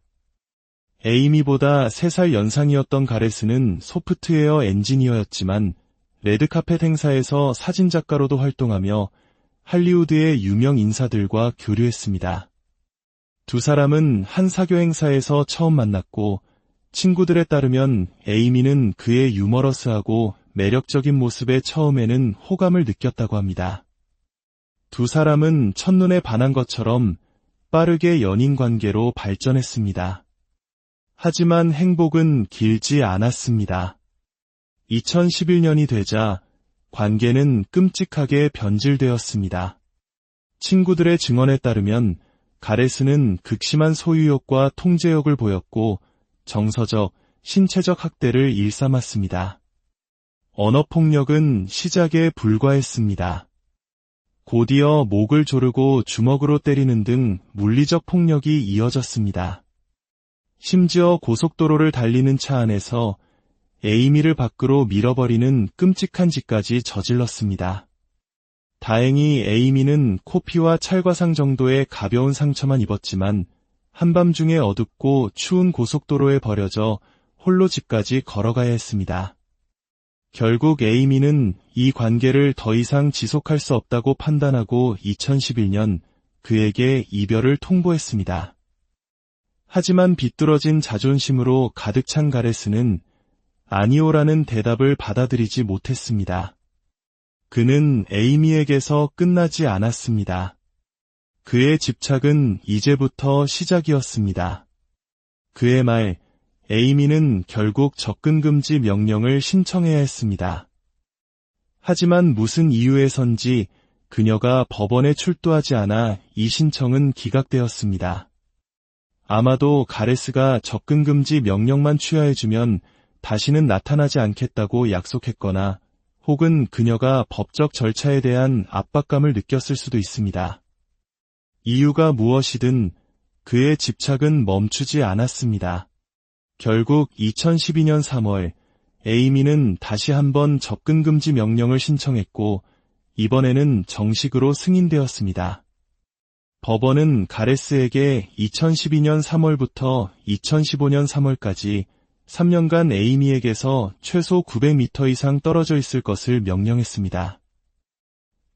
에이미보다 3살 연상이었던 가레스는 소프트웨어 엔지니어였지만 레드카펫 행사에서 사진작가로도 활동하며 할리우드의 유명 인사들과 교류했습니다. 두 사람은 한 사교 행사에서 처음 만났고 친구들에 따르면 에이미는 그의 유머러스하고 매력적인 모습에 처음에는 호감을 느꼈다고 합니다. 두 사람은 첫눈에 반한 것처럼 빠르게 연인 관계로 발전했습니다. 하지만 행복은 길지 않았습니다. 2011년이 되자 관계는 끔찍하게 변질되었습니다. 친구들의 증언에 따르면 가레스는 극심한 소유욕과 통제욕을 보였고 정서적, 신체적 학대를 일삼았습니다. 언어폭력은 시작에 불과했습니다. 곧이어 목을 조르고 주먹으로 때리는 등 물리적 폭력이 이어졌습니다. 심지어 고속도로를 달리는 차 안에서 에이미를 밖으로 밀어버리는 끔찍한 짓까지 저질렀습니다. 다행히 에이미는 코피와 찰과상 정도의 가벼운 상처만 입었지만 한밤중에 어둡고 추운 고속도로에 버려져 홀로 집까지 걸어가야 했습니다. 결국 에이미는 이 관계를 더 이상 지속할 수 없다고 판단하고 2011년 그에게 이별을 통보했습니다. 하지만 비뚤어진 자존심으로 가득 찬 가레스는 아니오라는 대답을 받아들이지 못했습니다. 그는 에이미에게서 끝나지 않았습니다. 그의 집착은 이제부터 시작이었습니다. 그의 말, 에이미는 결국 접근금지 명령을 신청해야 했습니다. 하지만 무슨 이유에선지 그녀가 법원에 출두하지 않아 이 신청은 기각되었습니다. 아마도 가레스가 접근금지 명령만 취하해주면 다시는 나타나지 않겠다고 약속했거나 혹은 그녀가 법적 절차에 대한 압박감을 느꼈을 수도 있습니다. 이유가 무엇이든 그의 집착은 멈추지 않았습니다. 결국 2012년 3월 에이미는 다시 한번 접근금지 명령을 신청했고 이번에는 정식으로 승인되었습니다. 법원은 가레스에게 2012년 3월부터 2015년 3월까지 3년간 에이미에게서 최소 900m 이상 떨어져 있을 것을 명령했습니다.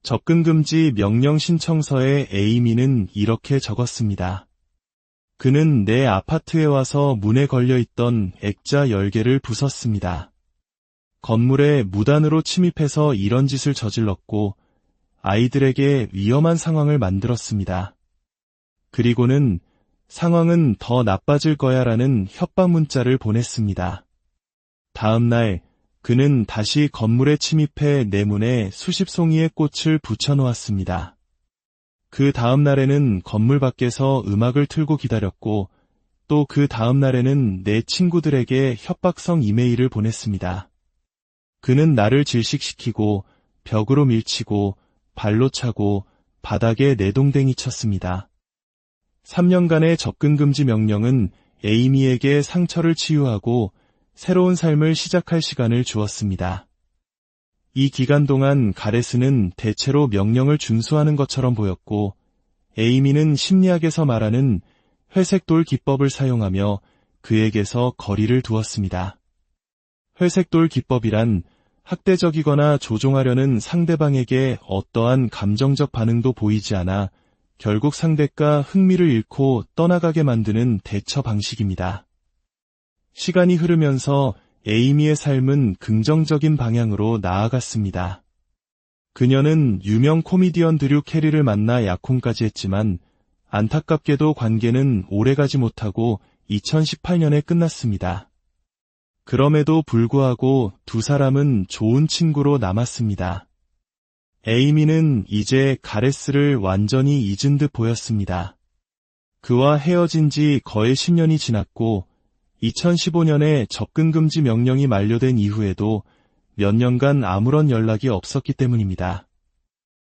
접근금지 명령 신청서에 에이미는 이렇게 적었습니다. 그는 내 아파트에 와서 문에 걸려있던 액자 10개를 부쉈습니다. 건물에 무단으로 침입해서 이런 짓을 저질렀고 아이들에게 위험한 상황을 만들었습니다. 그리고는 상황은 더 나빠질 거야 라는 협박 문자를 보냈습니다. 다음 날 그는 다시 건물에 침입해 내문에 수십 송이의 꽃을 붙여놓았습니다. 그 다음 날에는 건물 밖에서 음악을 틀고 기다렸고 또 그 다음 날에는 내 친구들에게 협박성 이메일을 보냈습니다. 그는 나를 질식시키고 벽으로 밀치고 발로 차고 바닥에 내동댕이 쳤습니다. 3년간의 접근 금지 명령은 에이미에게 상처를 치유하고 새로운 삶을 시작할 시간을 주었습니다. 이 기간 동안 가레스는 대체로 명령을 준수하는 것처럼 보였고 에이미는 심리학에서 말하는 회색돌 기법을 사용하며 그에게서 거리를 두었습니다. 회색돌 기법이란 학대적이거나 조종하려는 상대방에게 어떠한 감정적 반응도 보이지 않아 결국 상대가 흥미를 잃고 떠나가게 만드는 대처 방식입니다. 시간이 흐르면서 에이미의 삶은 긍정적인 방향으로 나아갔습니다. 그녀는 유명 코미디언 드류 캐리를 만나 약혼까지 했지만 안타깝게도 관계는 오래가지 못하고 2018년에 끝났습니다. 그럼에도 불구하고 두 사람은 좋은 친구로 남았습니다. 에이미는 이제 가레스를 완전히 잊은 듯 보였습니다. 그와 헤어진 지 거의 10년이 지났고 2015년에 접근금지 명령이 만료된 이후에도 몇 년간 아무런 연락이 없었기 때문입니다.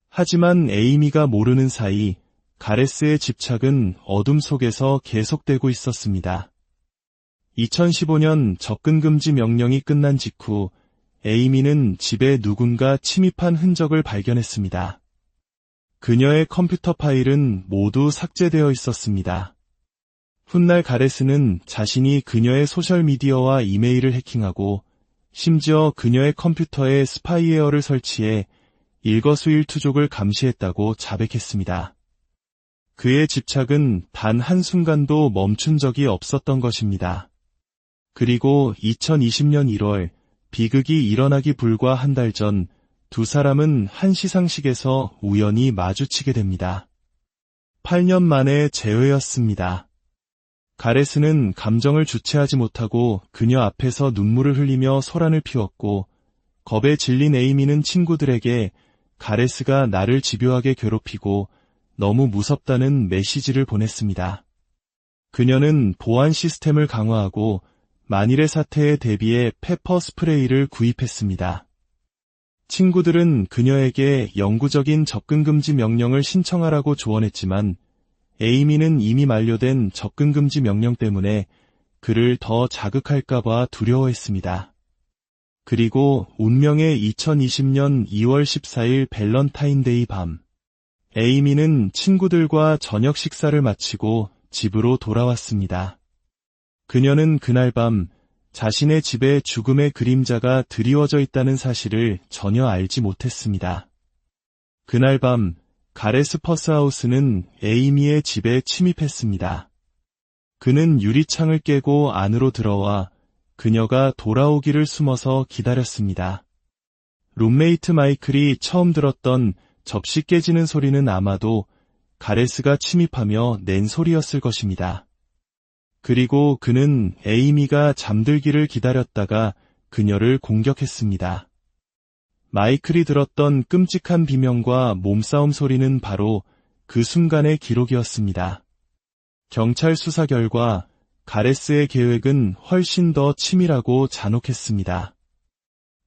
하지만 에이미가 모르는 사이 가레스의 집착은 어둠 속에서 계속되고 있었습니다. 2015년 접근금지 명령이 끝난 직후 에이미는 집에 누군가 침입한 흔적을 발견했습니다. 그녀의 컴퓨터 파일은 모두 삭제되어 있었습니다. 훗날 가레스는 자신이 그녀의 소셜미디어와 이메일을 해킹하고 심지어 그녀의 컴퓨터에 스파이웨어를 설치해 일거수일투족을 감시했다고 자백했습니다. 그의 집착은 단 한순간도 멈춘 적이 없었던 것입니다. 그리고 2020년 1월 비극이 일어나기 불과 한 달 전 두 사람은 한 시상식에서 우연히 마주치게 됩니다. 8년 만의 재회였습니다. 가레스는 감정을 주체하지 못하고 그녀 앞에서 눈물을 흘리며 소란을 피웠고 겁에 질린 에이미는 친구들에게 가레스가 나를 집요하게 괴롭히고 너무 무섭다는 메시지를 보냈습니다. 그녀는 보안 시스템을 강화하고 만일의 사태에 대비해 페퍼 스프레이를 구입했습니다. 친구들은 그녀에게 영구적인 접근금지 명령을 신청하라고 조언했지만 에이미는 이미 만료된 접근금지 명령 때문에 그를 더 자극할까봐 두려워했습니다. 그리고 운명의 2020년 2월 14일 밸런타인데이 밤, 에이미는 친구들과 저녁 식사를 마치고 집으로 돌아왔습니다. 그녀는 그날 밤 자신의 집에 죽음의 그림자가 드리워져 있다는 사실을 전혀 알지 못했습니다. 그날 밤 가레스 퍼스하우스는 에이미의 집에 침입했습니다. 그는 유리창을 깨고 안으로 들어와 그녀가 돌아오기를 숨어서 기다렸습니다. 룸메이트 마이클이 처음 들었던 접시 깨지는 소리는 아마도 가레스가 침입하며 낸 소리였을 것입니다. 그리고 그는 에이미가 잠들기를 기다렸다가 그녀를 공격했습니다. 마이클이 들었던 끔찍한 비명과 몸싸움 소리는 바로 그 순간의 기록이었습니다. 경찰 수사 결과 가레스의 계획은 훨씬 더 치밀하고 잔혹했습니다.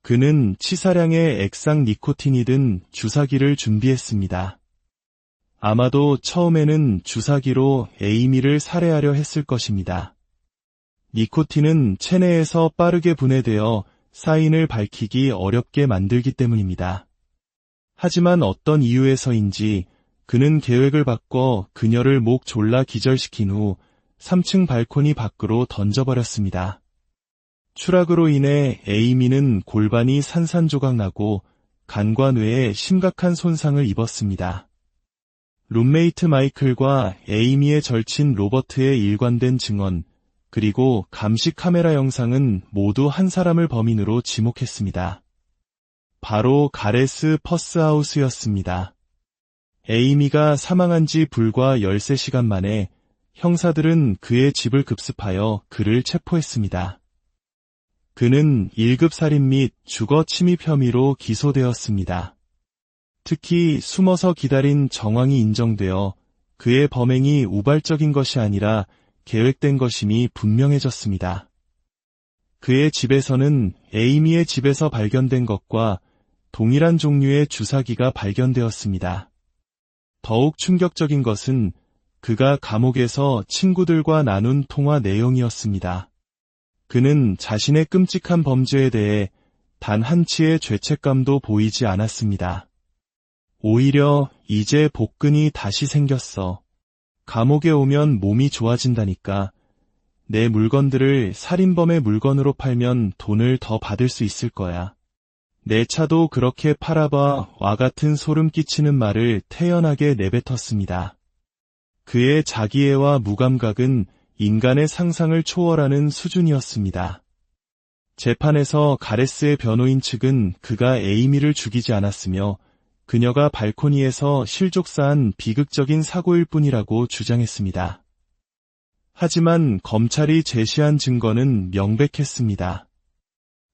그는 치사량의 액상 니코틴이 든 주사기를 준비했습니다. 아마도 처음에는 주사기로 에이미를 살해하려 했을 것입니다. 니코틴은 체내에서 빠르게 분해되어 사인을 밝히기 어렵게 만들기 때문입니다. 하지만 어떤 이유에서인지 그는 계획을 바꿔 그녀를 목 졸라 기절시킨 후 3층 발코니 밖으로 던져버렸습니다. 추락으로 인해 에이미는 골반이 산산조각 나고 간과 뇌에 심각한 손상을 입었습니다. 룸메이트 마이클과 에이미의 절친 로버트의 일관된 증언, 그리고 감시 카메라 영상은 모두 한 사람을 범인으로 지목했습니다. 바로 가레스 퍼스하우스였습니다. 에이미가 사망한 지 불과 13시간 만에 형사들은 그의 집을 급습하여 그를 체포했습니다. 그는 1급 살인 및 주거 침입 혐의로 기소되었습니다. 특히 숨어서 기다린 정황이 인정되어 그의 범행이 우발적인 것이 아니라 계획된 것임이 분명해졌습니다. 그의 집에서는 에이미의 집에서 발견된 것과 동일한 종류의 주사기가 발견되었습니다. 더욱 충격적인 것은 그가 감옥에서 친구들과 나눈 통화 내용이었습니다. 그는 자신의 끔찍한 범죄에 대해 단 한치의 죄책감도 보이지 않았습니다. 오히려 이제 복근이 다시 생겼어. 감옥에 오면 몸이 좋아진다니까. 내 물건들을 살인범의 물건으로 팔면 돈을 더 받을 수 있을 거야. 내 차도 그렇게 팔아봐 와 같은 소름 끼치는 말을 태연하게 내뱉었습니다. 그의 자기애와 무감각은 인간의 상상을 초월하는 수준이었습니다. 재판에서 가레스의 변호인 측은 그가 에이미를 죽이지 않았으며 그녀가 발코니에서 실족사한 비극적인 사고일 뿐이라고 주장했습니다. 하지만 검찰이 제시한 증거는 명백했습니다.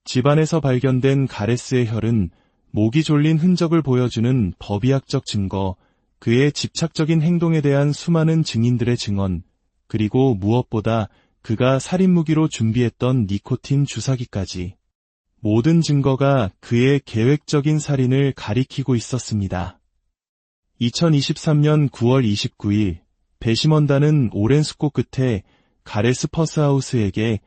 집안에서 발견된 가레스의 혈은 목이 졸린 흔적을 보여주는 법의학적 증거, 그의 집착적인 행동에 대한 수많은 증인들의 증언, 그리고 무엇보다 그가 살인무기로 준비했던 니코틴 주사기까지. 모든 증거가 그의 계획적인 살인을 가리키고 있었습니다. 2023년 9월 29일, 배심원단은 오랜 숙고 끝에 가레스 퍼스하우스에게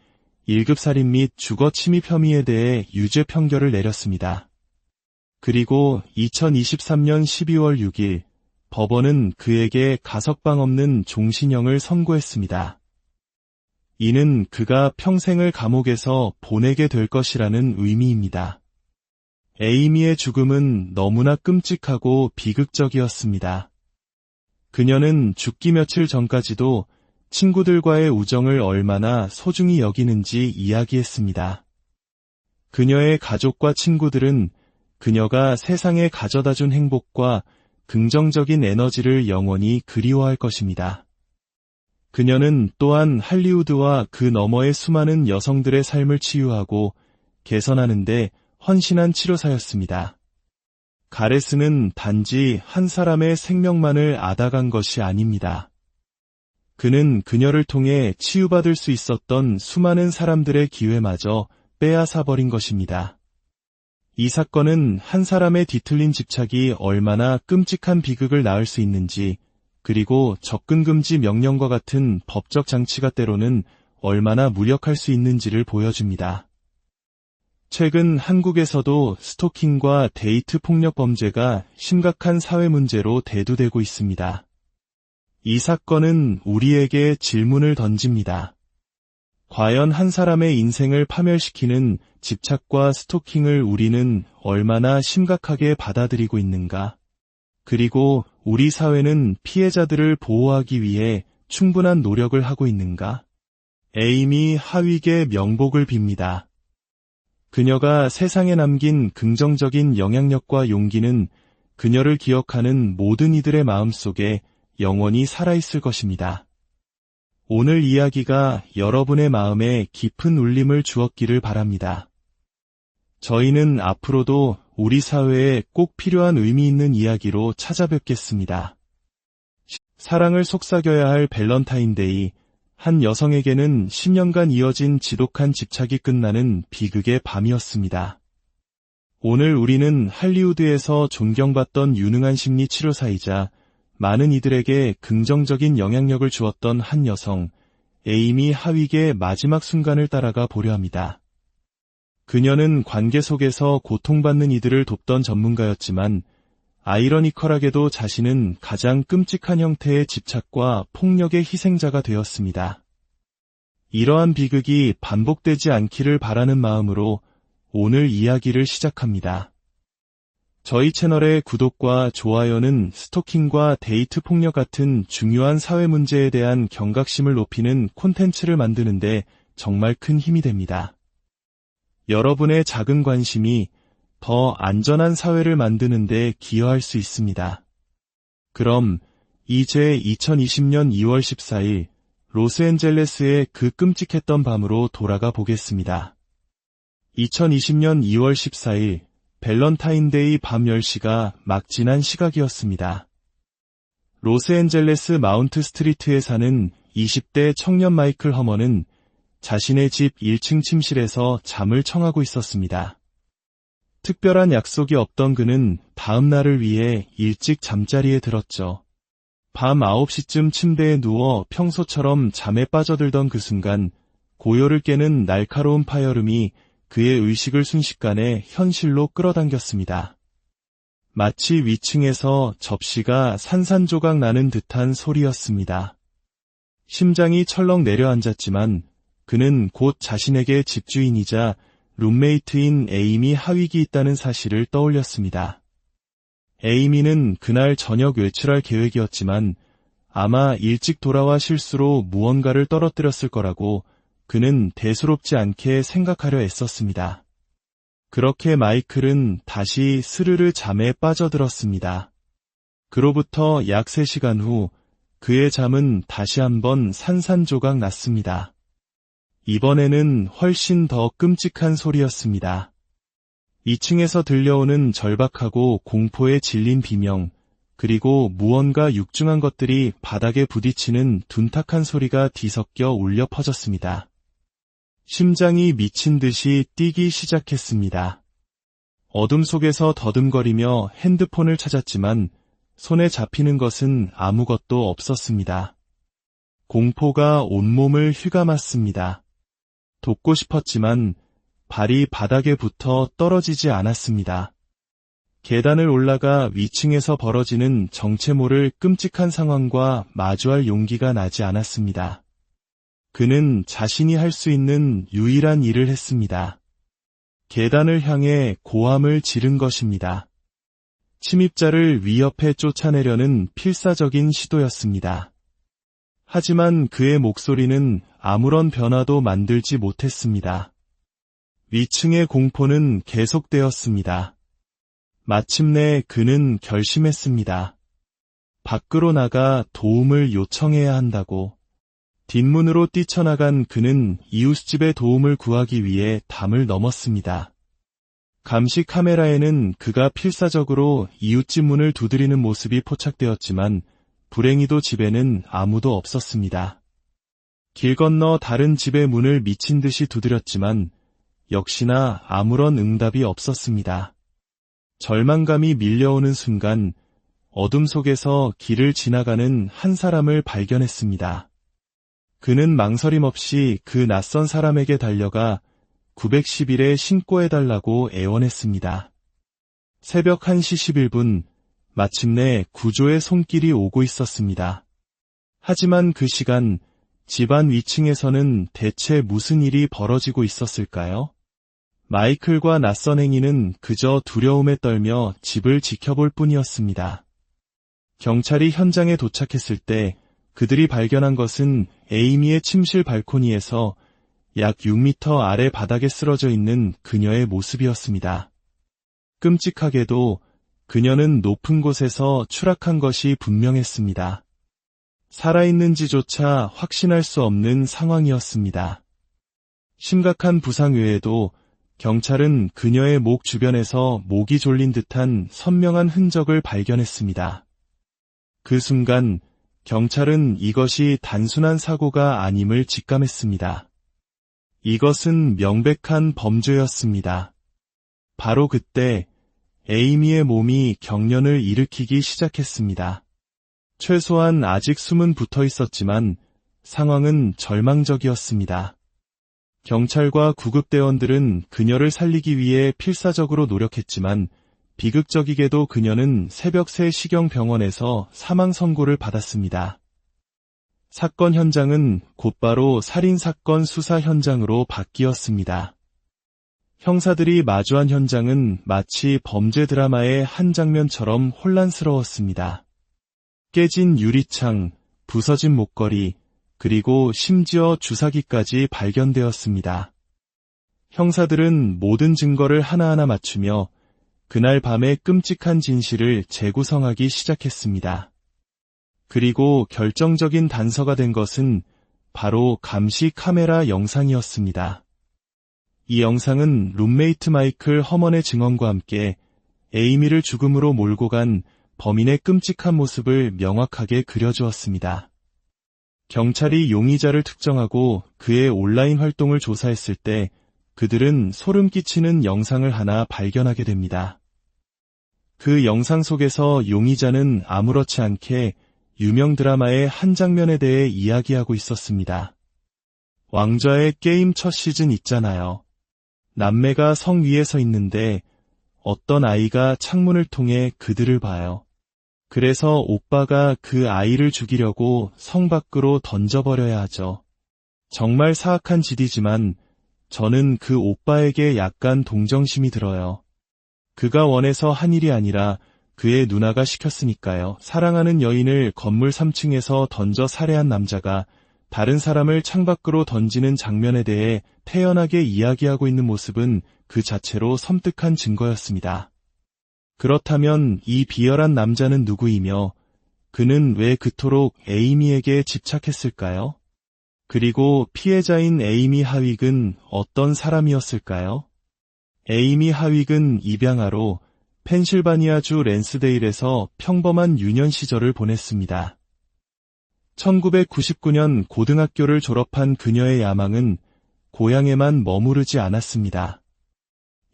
1급 살인 및 주거 침입 혐의에 대해 유죄 판결을 내렸습니다. 그리고 2023년 12월 6일, 법원은 그에게 가석방 없는 종신형을 선고했습니다. 이는 그가 평생을 감옥에서 보내게 될 것이라는 의미입니다. 에이미의 죽음은 너무나 끔찍하고 비극적이었습니다. 그녀는 죽기 며칠 전까지도 친구들과의 우정을 얼마나 소중히 여기는지 이야기했습니다. 그녀의 가족과 친구들은 그녀가 세상에 가져다준 행복과 긍정적인 에너지를 영원히 그리워할 것입니다. 그녀는 또한 할리우드와 그 너머의 수많은 여성들의 삶을 치유하고 개선하는 데 헌신한 치료사였습니다. 가레스는 단지 한 사람의 생명만을 앗아간 것이 아닙니다. 그는 그녀를 통해 치유받을 수 있었던 수많은 사람들의 기회마저 빼앗아버린 것입니다. 이 사건은 한 사람의 뒤틀린 집착이 얼마나 끔찍한 비극을 낳을 수 있는지, 그리고 접근금지 명령과 같은 법적 장치가 때로는 얼마나 무력할 수 있는지를 보여줍니다. 최근 한국에서도 스토킹과 데이트 폭력 범죄가 심각한 사회 문제로 대두되고 있습니다. 이 사건은 우리에게 질문을 던집니다. 과연 한 사람의 인생을 파멸시키는 집착과 스토킹을 우리는 얼마나 심각하게 받아들이고 있는가? 그리고 우리 사회는 피해자들을 보호하기 위해 충분한 노력을 하고 있는가? 에이미 하윅의 명복을 빕니다. 그녀가 세상에 남긴 긍정적인 영향력과 용기는 그녀를 기억하는 모든 이들의 마음속에 영원히 살아있을 것입니다. 오늘 이야기가 여러분의 마음에 깊은 울림을 주었기를 바랍니다. 저희는 앞으로도 우리 사회에 꼭 필요한 의미 있는 이야기로 찾아뵙겠습니다. 사랑을 속삭여야 할 밸런타인데이, 한 여성에게는 10년간 이어진 지독한 집착이 끝나는 비극의 밤이었습니다. 오늘 우리는 할리우드에서 존경받던 유능한 심리 치료사이자 많은 이들에게 긍정적인 영향력을 주었던 한 여성, 에이미 하윅의 마지막 순간을 따라가 보려 합니다. 그녀는 관계 속에서 고통받는 이들을 돕던 전문가였지만 아이러니컬하게도 자신은 가장 끔찍한 형태의 집착과 폭력의 희생자가 되었습니다. 이러한 비극이 반복되지 않기를 바라는 마음으로 오늘 이야기를 시작합니다. 저희 채널의 구독과 좋아요는 스토킹과 데이트 폭력 같은 중요한 사회 문제에 대한 경각심을 높이는 콘텐츠를 만드는데 정말 큰 힘이 됩니다. 여러분의 작은 관심이 더 안전한 사회를 만드는 데 기여할 수 있습니다. 그럼 이제 2020년 2월 14일 로스앤젤레스의 그 끔찍했던 밤으로 돌아가 보겠습니다. 2020년 2월 14일 밸런타인데이 밤 10시가 막 지난 시각이었습니다. 로스앤젤레스 마운트 스트리트에 사는 20대 청년 마이클 허먼은 자신의 집 1층 침실에서 잠을 청하고 있었습니다. 특별한 약속이 없던 그는 다음 날을 위해 일찍 잠자리에 들었죠. 밤 9시쯤 침대에 누워 평소처럼 잠에 빠져들던 그 순간 고요를 깨는 날카로운 파열음이 그의 의식을 순식간에 현실로 끌어당겼습니다. 마치 위층에서 접시가 산산조각 나는 듯한 소리였습니다. 심장이 철렁 내려앉았지만 그는 곧 자신에게 집주인이자 룸메이트인 에이미 하윅이 있다는 사실을 떠올렸습니다. 에이미는 그날 저녁 외출할 계획이었지만 아마 일찍 돌아와 실수로 무언가를 떨어뜨렸을 거라고 그는 대수롭지 않게 생각하려 애썼습니다. 그렇게 마이클은 다시 스르르 잠에 빠져들었습니다. 그로부터 약 3시간 후 그의 잠은 다시 한번 산산조각 났습니다. 이번에는 훨씬 더 끔찍한 소리였습니다. 2층에서 들려오는 절박하고 공포에 질린 비명, 그리고 무언가 육중한 것들이 바닥에 부딪히는 둔탁한 소리가 뒤섞여 울려 퍼졌습니다. 심장이 미친 듯이 뛰기 시작했습니다. 어둠 속에서 더듬거리며 핸드폰을 찾았지만 손에 잡히는 것은 아무것도 없었습니다. 공포가 온몸을 휘감았습니다. 돕고 싶었지만 발이 바닥에 붙어 떨어지지 않았습니다. 계단을 올라가 위층에서 벌어지는 정체 모를 끔찍한 상황과 마주할 용기가 나지 않았습니다. 그는 자신이 할 수 있는 유일한 일을 했습니다. 계단을 향해 고함을 지른 것입니다. 침입자를 위협해 쫓아내려는 필사적인 시도였습니다. 하지만 그의 목소리는 아무런 변화도 만들지 못했습니다. 위층의 공포는 계속되었습니다. 마침내 그는 결심했습니다. 밖으로 나가 도움을 요청해야 한다고. 뒷문으로 뛰쳐나간 그는 이웃집의 도움을 구하기 위해 담을 넘었습니다. 감시 카메라에는 그가 필사적으로 이웃집 문을 두드리는 모습이 포착되었지만 불행히도 집에는 아무도 없었습니다. 길 건너 다른 집의 문을 미친 듯이 두드렸지만 역시나 아무런 응답이 없었습니다. 절망감이 밀려오는 순간 어둠 속에서 길을 지나가는 한 사람을 발견했습니다. 그는 망설임 없이 그 낯선 사람에게 달려가 911에 신고해달라고 애원했습니다. 새벽 1시 11분, 마침내 구조의 손길이 오고 있었습니다. 하지만 그 시간, 집안 위층에서는 대체 무슨 일이 벌어지고 있었을까요? 마이클과 낯선 행인은 그저 두려움에 떨며 집을 지켜볼 뿐이었습니다. 경찰이 현장에 도착했을 때 그들이 발견한 것은 에이미의 침실 발코니에서 약 6m 아래 바닥에 쓰러져 있는 그녀의 모습이었습니다. 끔찍하게도 그녀는 높은 곳에서 추락한 것이 분명했습니다. 살아있는지조차 확신할 수 없는 상황이었습니다. 심각한 부상 외에도 경찰은 그녀의 목 주변에서 목이 졸린 듯한 선명한 흔적을 발견했습니다. 그 순간 경찰은 이것이 단순한 사고가 아님을 직감했습니다. 이것은 명백한 범죄였습니다. 바로 그때 에이미의 몸이 경련을 일으키기 시작했습니다. 최소한 아직 숨은 붙어 있었지만 상황은 절망적이었습니다. 경찰과 구급대원들은 그녀를 살리기 위해 필사적으로 노력했지만 비극적이게도 그녀는 새벽 3시경 병원에서 사망 선고를 받았습니다. 사건 현장은 곧바로 살인사건 수사 현장으로 바뀌었습니다. 형사들이 마주한 현장은 마치 범죄 드라마의 한 장면처럼 혼란스러웠습니다. 깨진 유리창, 부서진 목걸이, 그리고 심지어 주사기까지 발견되었습니다. 형사들은 모든 증거를 하나하나 맞추며 그날 밤의 끔찍한 진실을 재구성하기 시작했습니다. 그리고 결정적인 단서가 된 것은 바로 감시 카메라 영상이었습니다. 이 영상은 룸메이트 마이클 허먼의 증언과 함께 에이미를 죽음으로 몰고 간 범인의 끔찍한 모습을 명확하게 그려주었습니다. 경찰이 용의자를 특정하고 그의 온라인 활동을 조사했을 때 그들은 소름 끼치는 영상을 하나 발견하게 됩니다. 그 영상 속에서 용의자는 아무렇지 않게 유명 드라마의 한 장면에 대해 이야기하고 있었습니다. 왕좌의 게임 첫 시즌 있잖아요. 남매가 성 위에 서 있는데 어떤 아이가 창문을 통해 그들을 봐요. 그래서 오빠가 그 아이를 죽이려고 성 밖으로 던져버려야 하죠. 정말 사악한 짓이지만 저는 그 오빠에게 약간 동정심이 들어요. 그가 원해서 한 일이 아니라 그의 누나가 시켰으니까요. 사랑하는 여인을 건물 3층에서 던져 살해한 남자가 다른 사람을 창밖으로 던지는 장면에 대해 태연하게 이야기하고 있는 모습은 그 자체로 섬뜩한 증거였습니다. 그렇다면 이 비열한 남자는 누구이며 그는 왜 그토록 에이미에게 집착했을까요? 그리고 피해자인 에이미 하윅은 어떤 사람이었을까요? 에이미 하윅은 입양아로 펜실바니아주 랜스데일에서 평범한 유년 시절을 보냈습니다. 1999년 고등학교를 졸업한 그녀의 야망은 고향에만 머무르지 않았습니다.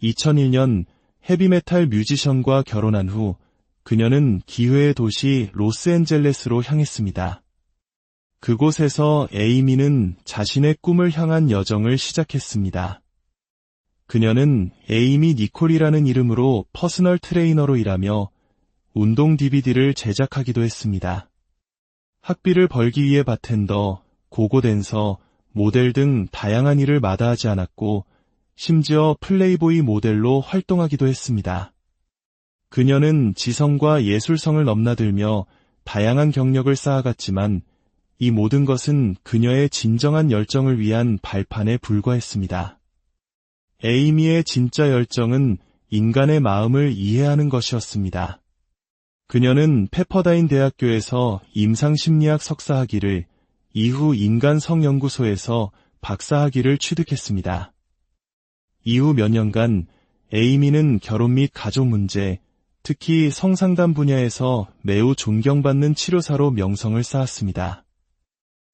2001년 헤비메탈 뮤지션과 결혼한 후 그녀는 기회의 도시 로스앤젤레스로 향했습니다. 그곳에서 에이미는 자신의 꿈을 향한 여정을 시작했습니다. 그녀는 에이미 니콜이라는 이름으로 퍼스널 트레이너로 일하며 운동 DVD를 제작하기도 했습니다. 학비를 벌기 위해 바텐더, 고고댄서, 모델 등 다양한 일을 마다하지 않았고 심지어 플레이보이 모델로 활동하기도 했습니다. 그녀는 지성과 예술성을 넘나들며 다양한 경력을 쌓아갔지만 이 모든 것은 그녀의 진정한 열정을 위한 발판에 불과했습니다. 에이미의 진짜 열정은 인간의 마음을 이해하는 것이었습니다. 그녀는 페퍼다인 대학교에서 임상심리학 석사학위를, 이후 인간성연구소에서 박사학위를 취득했습니다. 이후 몇 년간 에이미는 결혼 및 가족 문제, 특히 성상담 분야에서 매우 존경받는 치료사로 명성을 쌓았습니다.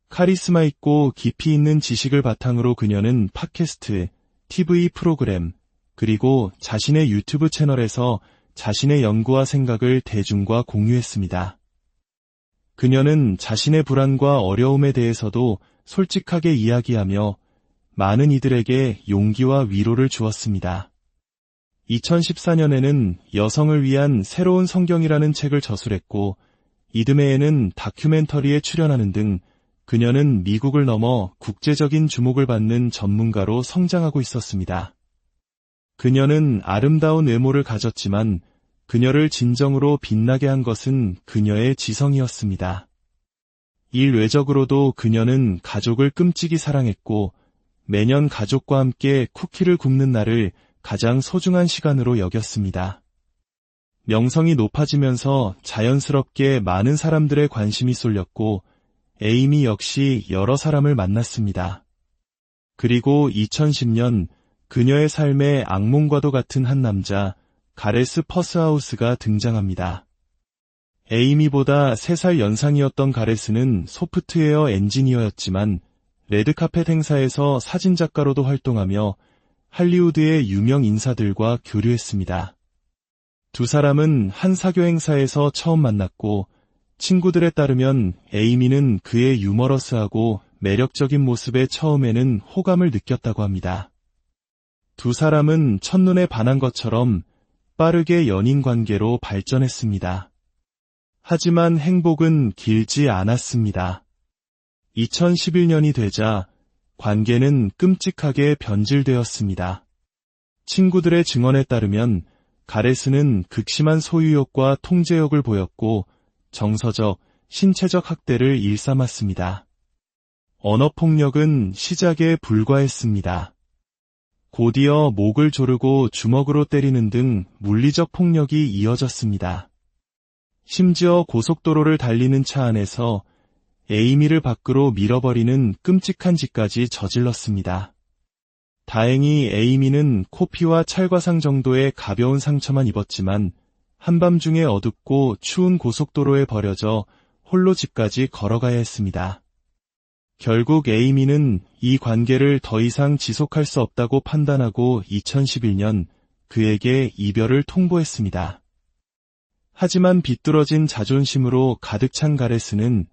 카리스마 있고 깊이 있는 지식을 바탕으로 그녀는 팟캐스트, TV 프로그램, 그리고 자신의 유튜브 채널에서 자신의 연구와 생각을 대중과 공유했습니다. 그녀는 자신의 불안과 어려움에 대해서도 솔직하게 이야기하며 많은 이들에게 용기와 위로를 주었습니다. 2014년에는 여성을 위한 새로운 성경이라는 책을 저술했고 이듬해에는 다큐멘터리에 출연하는 등 그녀는 미국을 넘어 국제적인 주목을 받는 전문가로 성장하고 있었습니다. 그녀는 아름다운 외모를 가졌지만 그녀를 진정으로 빛나게 한 것은 그녀의 지성이었습니다. 일 외적으로도 그녀는 가족을 끔찍이 사랑했고 매년 가족과 함께 쿠키를 굽는 날을 가장 소중한 시간으로 여겼습니다. 명성이 높아지면서 자연스럽게 많은 사람들의 관심이 쏠렸고 에이미 역시 여러 사람을 만났습니다. 그리고 2010년 그녀의 삶에 악몽과도 같은 한 남자, 가레스 퍼스하우스가 등장합니다. 에이미보다 3살 연상이었던 가레스는 소프트웨어 엔지니어였지만 레드카펫 행사에서 사진작가로도 활동하며 할리우드의 유명 인사들과 교류했습니다. 두 사람은 한 사교 행사에서 처음 만났고 친구들에 따르면 에이미는 그의 유머러스하고 매력적인 모습에 처음에는 호감을 느꼈다고 합니다. 두 사람은 첫눈에 반한 것처럼 빠르게 연인 관계로 발전했습니다. 하지만 행복은 길지 않았습니다. 2011년이 되자 관계는 끔찍하게 변질되었습니다. 친구들의 증언에 따르면 가레스는 극심한 소유욕과 통제욕을 보였고 정서적, 신체적 학대를 일삼았습니다. 언어폭력은 시작에 불과했습니다. 곧이어 목을 조르고 주먹으로 때리는 등 물리적 폭력이 이어졌습니다. 심지어 고속도로를 달리는 차 안에서 에이미를 밖으로 밀어버리는 끔찍한 짓까지 저질렀습니다. 다행히 에이미는 코피와 찰과상 정도의 가벼운 상처만 입었지만 한밤중에 어둡고 추운 고속도로에 버려져 홀로 집까지 걸어가야 했습니다. 결국 에이미는 이 관계를 더 이상 지속할 수 없다고 판단하고 2011년 그에게 이별을 통보했습니다. 하지만 비뚤어진 자존심으로 가득 찬 가레스는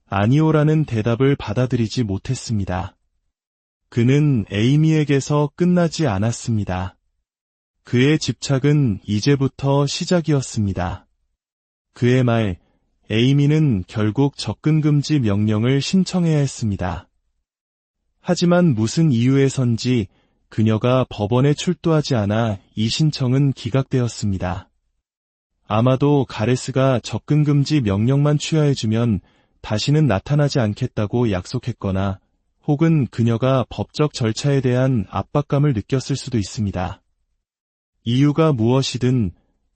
아니오라는 대답을 받아들이지 못했습니다. 그는 에이미에게서 끝나지 않았습니다. 그의 집착은 이제부터 시작이었습니다. 그의 말, 에이미는 결국 접근금지 명령을 신청해야 했습니다. 하지만 무슨 이유에선지 그녀가 법원에 출두하지 않아 이 신청은 기각되었습니다. 아마도 가레스가 접근금지 명령만 취하해주면 다시는 나타나지 않겠다고 약속했거나 혹은 그녀가 법적 절차에 대한 압박감을 느꼈을 수도 있습니다. 이유가 무엇이든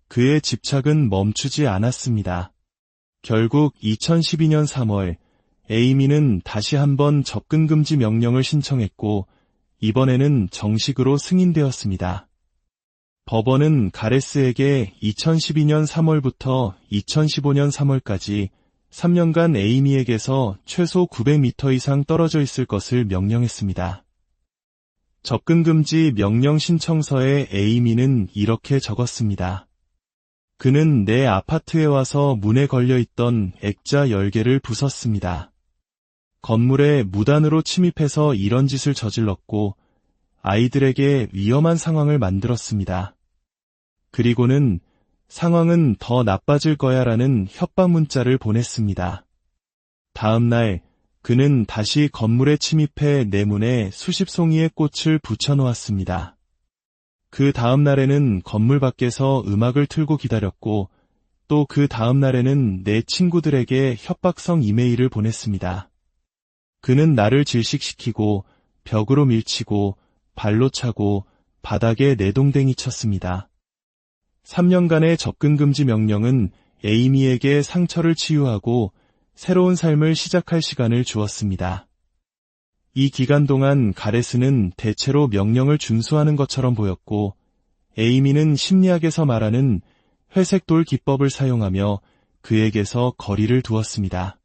그의 집착은 멈추지 않았습니다. 결국 2012년 3월 에이미는 다시 한번 접근금지 명령을 신청했고 이번에는 정식으로 승인되었습니다. 법원은 가레스에게 2012년 3월부터 2015년 3월까지 3년간 에이미에게서 최소 900m 이상 떨어져 있을 것을 명령했습니다. 접근금지 명령 신청서에 에이미는 이렇게 적었습니다. 그는 내 아파트에 와서 문에 걸려있던 액자 10개를 부쉈습니다. 건물에 무단으로 침입해서 이런 짓을 저질렀고 아이들에게 위험한 상황을 만들었습니다. 그리고는 상황은 더 나빠질 거야 라는 협박 문자를 보냈습니다. 다음 날 그는 다시 건물에 침입해 내 문에 수십 송이의 꽃을 붙여놓았습니다. 그 다음 날에는 건물 밖에서 음악을 틀고 기다렸고 또 그 다음 날에는 내 친구들에게 협박성 이메일을 보냈습니다. 그는 나를 질식시키고 벽으로 밀치고 발로 차고 바닥에 내동댕이 쳤습니다. 3년간의 접근금지 명령은 에이미에게 상처를 치유하고 새로운 삶을 시작할 시간을 주었습니다. 이 기간 동안 가레스는 대체로 명령을 준수하는 것처럼 보였고 에이미는 심리학에서 말하는 회색돌 기법을 사용하며 그에게서 거리를 두었습니다.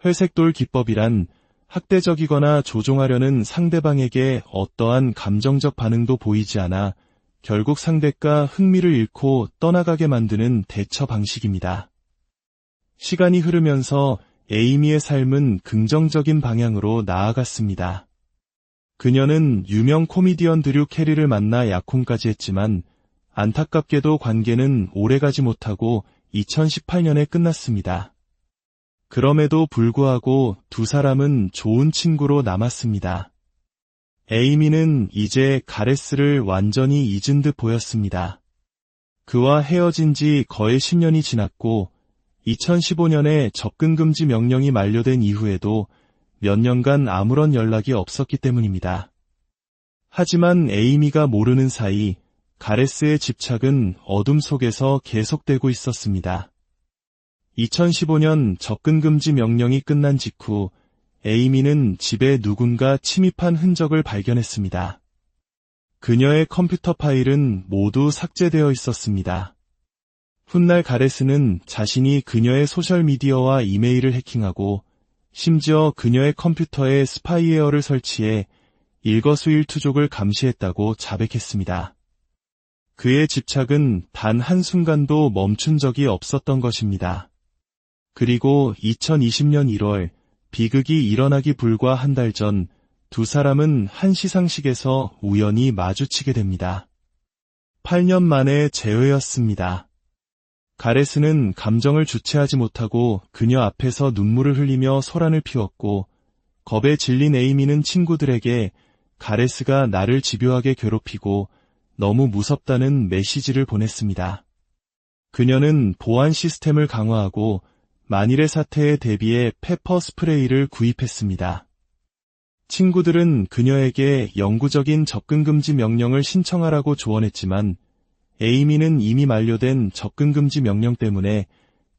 회색돌 기법이란 학대적이거나 조종하려는 상대방에게 어떠한 감정적 반응도 보이지 않아 결국 상대가 흥미를 잃고 떠나가게 만드는 대처 방식입니다. 시간이 흐르면서 에이미의 삶은 긍정적인 방향으로 나아갔습니다. 그녀는 유명 코미디언 드류 캐리를 만나 약혼까지 했지만 안타깝게도 관계는 오래가지 못하고 2018년에 끝났습니다. 그럼에도 불구하고 두 사람은 좋은 친구로 남았습니다. 에이미는 이제 가레스를 완전히 잊은 듯 보였습니다. 그와 헤어진 지 거의 10년이 지났고 2015년에 접근금지 명령이 만료된 이후에도 몇 년간 아무런 연락이 없었기 때문입니다. 하지만 에이미가 모르는 사이 가레스의 집착은 어둠 속에서 계속되고 있었습니다. 2015년 접근금지 명령이 끝난 직후 에이미는 집에 누군가 침입한 흔적을 발견했습니다. 그녀의 컴퓨터 파일은 모두 삭제되어 있었습니다. 훗날 가레스는 자신이 그녀의 소셜미디어와 이메일을 해킹하고 심지어 그녀의 컴퓨터에 스파이웨어를 설치해 일거수일투족을 감시했다고 자백했습니다. 그의 집착은 단 한순간도 멈춘 적이 없었던 것입니다. 그리고 2020년 1월 비극이 일어나기 불과 한 달 전 두 사람은 한 시상식에서 우연히 마주치게 됩니다. 8년 만에 재회였습니다. 가레스는 감정을 주체하지 못하고 그녀 앞에서 눈물을 흘리며 소란을 피웠고 겁에 질린 에이미는 친구들에게 가레스가 나를 집요하게 괴롭히고 너무 무섭다는 메시지를 보냈습니다. 그녀는 보안 시스템을 강화하고 만일의 사태에 대비해 페퍼 스프레이를 구입했습니다. 친구들은 그녀에게 영구적인 접근금지 명령을 신청하라고 조언했지만 에이미는 이미 만료된 접근금지 명령 때문에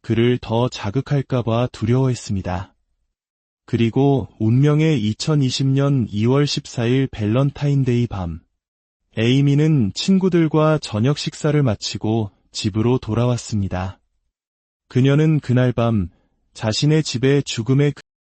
그를 더 자극할까봐 두려워했습니다. 그리고 운명의 2020년 2월 14일 밸런타인데이 밤. 에이미는 친구들과 저녁 식사를 마치고 집으로 돌아왔습니다. 그녀는 그날 밤 자신의 집에 죽음의